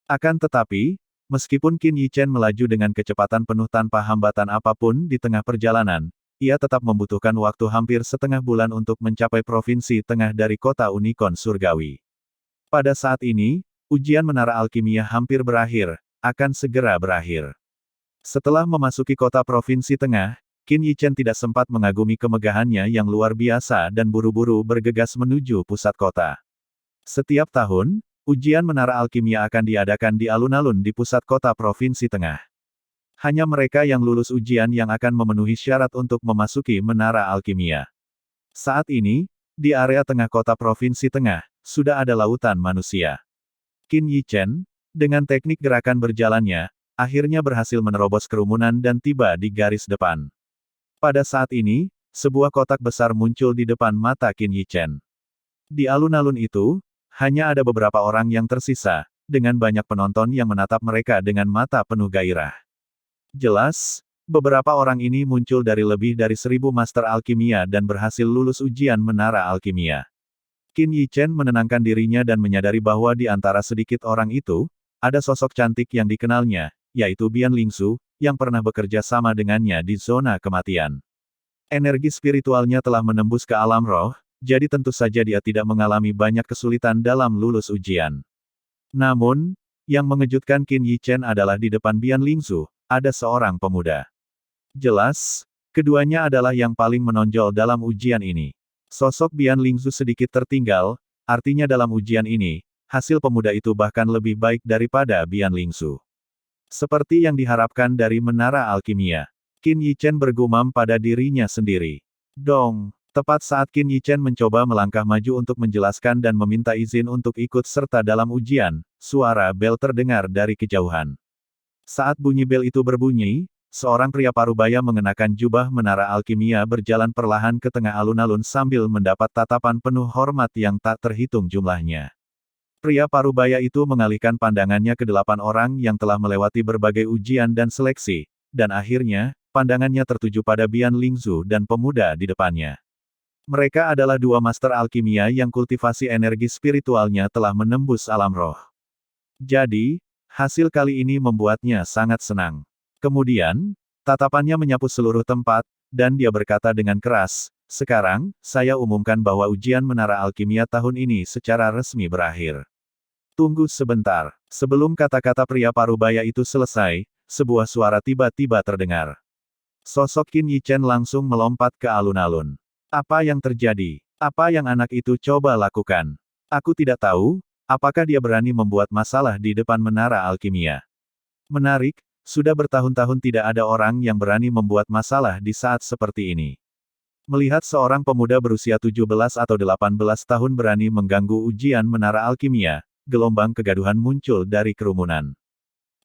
Akan tetapi, meskipun Qin Yichen melaju dengan kecepatan penuh tanpa hambatan apapun di tengah perjalanan, ia tetap membutuhkan waktu hampir setengah bulan untuk mencapai provinsi tengah dari kota Unicorn Surgawi. Pada saat ini, ujian menara alkimia hampir berakhir, akan segera berakhir. Setelah memasuki kota provinsi tengah, Qin Yichen tidak sempat mengagumi kemegahannya yang luar biasa dan buru-buru bergegas menuju pusat kota. Setiap tahun, ujian menara alkimia akan diadakan di alun-alun di pusat kota provinsi tengah. Hanya mereka yang lulus ujian yang akan memenuhi syarat untuk memasuki menara alkimia. Saat ini, di area tengah kota provinsi tengah, sudah ada lautan manusia. Qin Yichen, dengan teknik gerakan berjalannya, akhirnya berhasil menerobos kerumunan dan tiba di garis depan. Pada saat ini, sebuah kotak besar muncul di depan mata Qin Yichen. Di alun-alun itu, hanya ada beberapa orang yang tersisa, dengan banyak penonton yang menatap mereka dengan mata penuh gairah. Jelas, beberapa orang ini muncul dari lebih dari 1000 master alkimia dan berhasil lulus ujian menara alkimia. Qin Yichen menenangkan dirinya dan menyadari bahwa di antara sedikit orang itu, ada sosok cantik yang dikenalnya, yaitu Bian Lingsu, yang pernah bekerja sama dengannya di zona kematian. Energi spiritualnya telah menembus ke alam roh, jadi tentu saja dia tidak mengalami banyak kesulitan dalam lulus ujian. Namun, yang mengejutkan Qin Yichen adalah di depan Bian Lingsu, ada seorang pemuda. Jelas, keduanya adalah yang paling menonjol dalam ujian ini. Sosok Bian Lingsu sedikit tertinggal, artinya dalam ujian ini, hasil pemuda itu bahkan lebih baik daripada Bian Lingsu. Seperti yang diharapkan dari menara alkimia. Qin Yichen bergumam pada dirinya sendiri. Dong, tepat saat Qin Yichen mencoba melangkah maju untuk menjelaskan dan meminta izin untuk ikut serta dalam ujian, suara bel terdengar dari kejauhan. Saat bunyi bel itu berbunyi, seorang pria parubaya mengenakan jubah menara alkimia berjalan perlahan ke tengah alun-alun sambil mendapat tatapan penuh hormat yang tak terhitung jumlahnya. Pria parubaya itu mengalihkan pandangannya ke 8 orang yang telah melewati berbagai ujian dan seleksi, dan akhirnya, pandangannya tertuju pada Bian Lingzu dan pemuda di depannya. Mereka adalah 2 master alkimia yang kultivasi energi spiritualnya telah menembus alam roh. Jadi, hasil kali ini membuatnya sangat senang. Kemudian, tatapannya menyapu seluruh tempat, dan dia berkata dengan keras, "Sekarang, saya umumkan bahwa ujian menara alkimia tahun ini secara resmi berakhir." Tunggu sebentar. Sebelum kata-kata pria parubaya itu selesai, sebuah suara tiba-tiba terdengar. Sosok Qin Yichen langsung melompat ke alun-alun. Apa yang terjadi? Apa yang anak itu coba lakukan? Aku tidak tahu, apakah dia berani membuat masalah di depan menara alkimia. Menarik, sudah bertahun-tahun tidak ada orang yang berani membuat masalah di saat seperti ini. Melihat seorang pemuda berusia 17 atau 18 tahun berani mengganggu ujian menara alkimia, gelombang kegaduhan muncul dari kerumunan.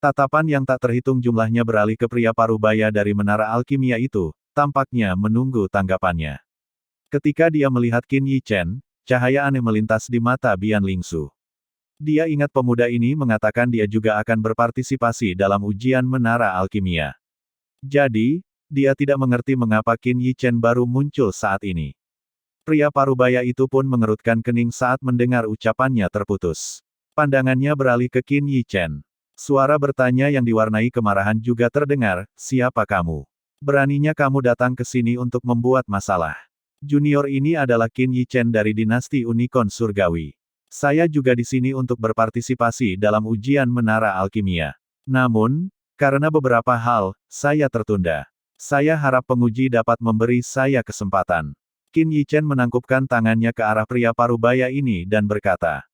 Tatapan yang tak terhitung jumlahnya beralih ke pria parubaya dari menara alkimia itu, tampaknya menunggu tanggapannya. Ketika dia melihat Qin Yichen, cahaya aneh melintas di mata Bian Lingzu. Dia ingat pemuda ini mengatakan dia juga akan berpartisipasi dalam ujian menara alkimia. Jadi, dia tidak mengerti mengapa Qin Yichen baru muncul saat ini. Pria parubaya itu pun mengerutkan kening saat mendengar ucapannya terputus. Pandangannya beralih ke Qin Yichen. Suara bertanya yang diwarnai kemarahan juga terdengar, "Siapa kamu? Beraninya kamu datang ke sini untuk membuat masalah?" Junior ini adalah Qin Yichen dari dinasti Unicorn Surgawi. Saya juga di sini untuk berpartisipasi dalam ujian menara alkimia. Namun, karena beberapa hal, saya tertunda. Saya harap penguji dapat memberi saya kesempatan. Qin Yichen menangkupkan tangannya ke arah pria parubaya ini dan berkata,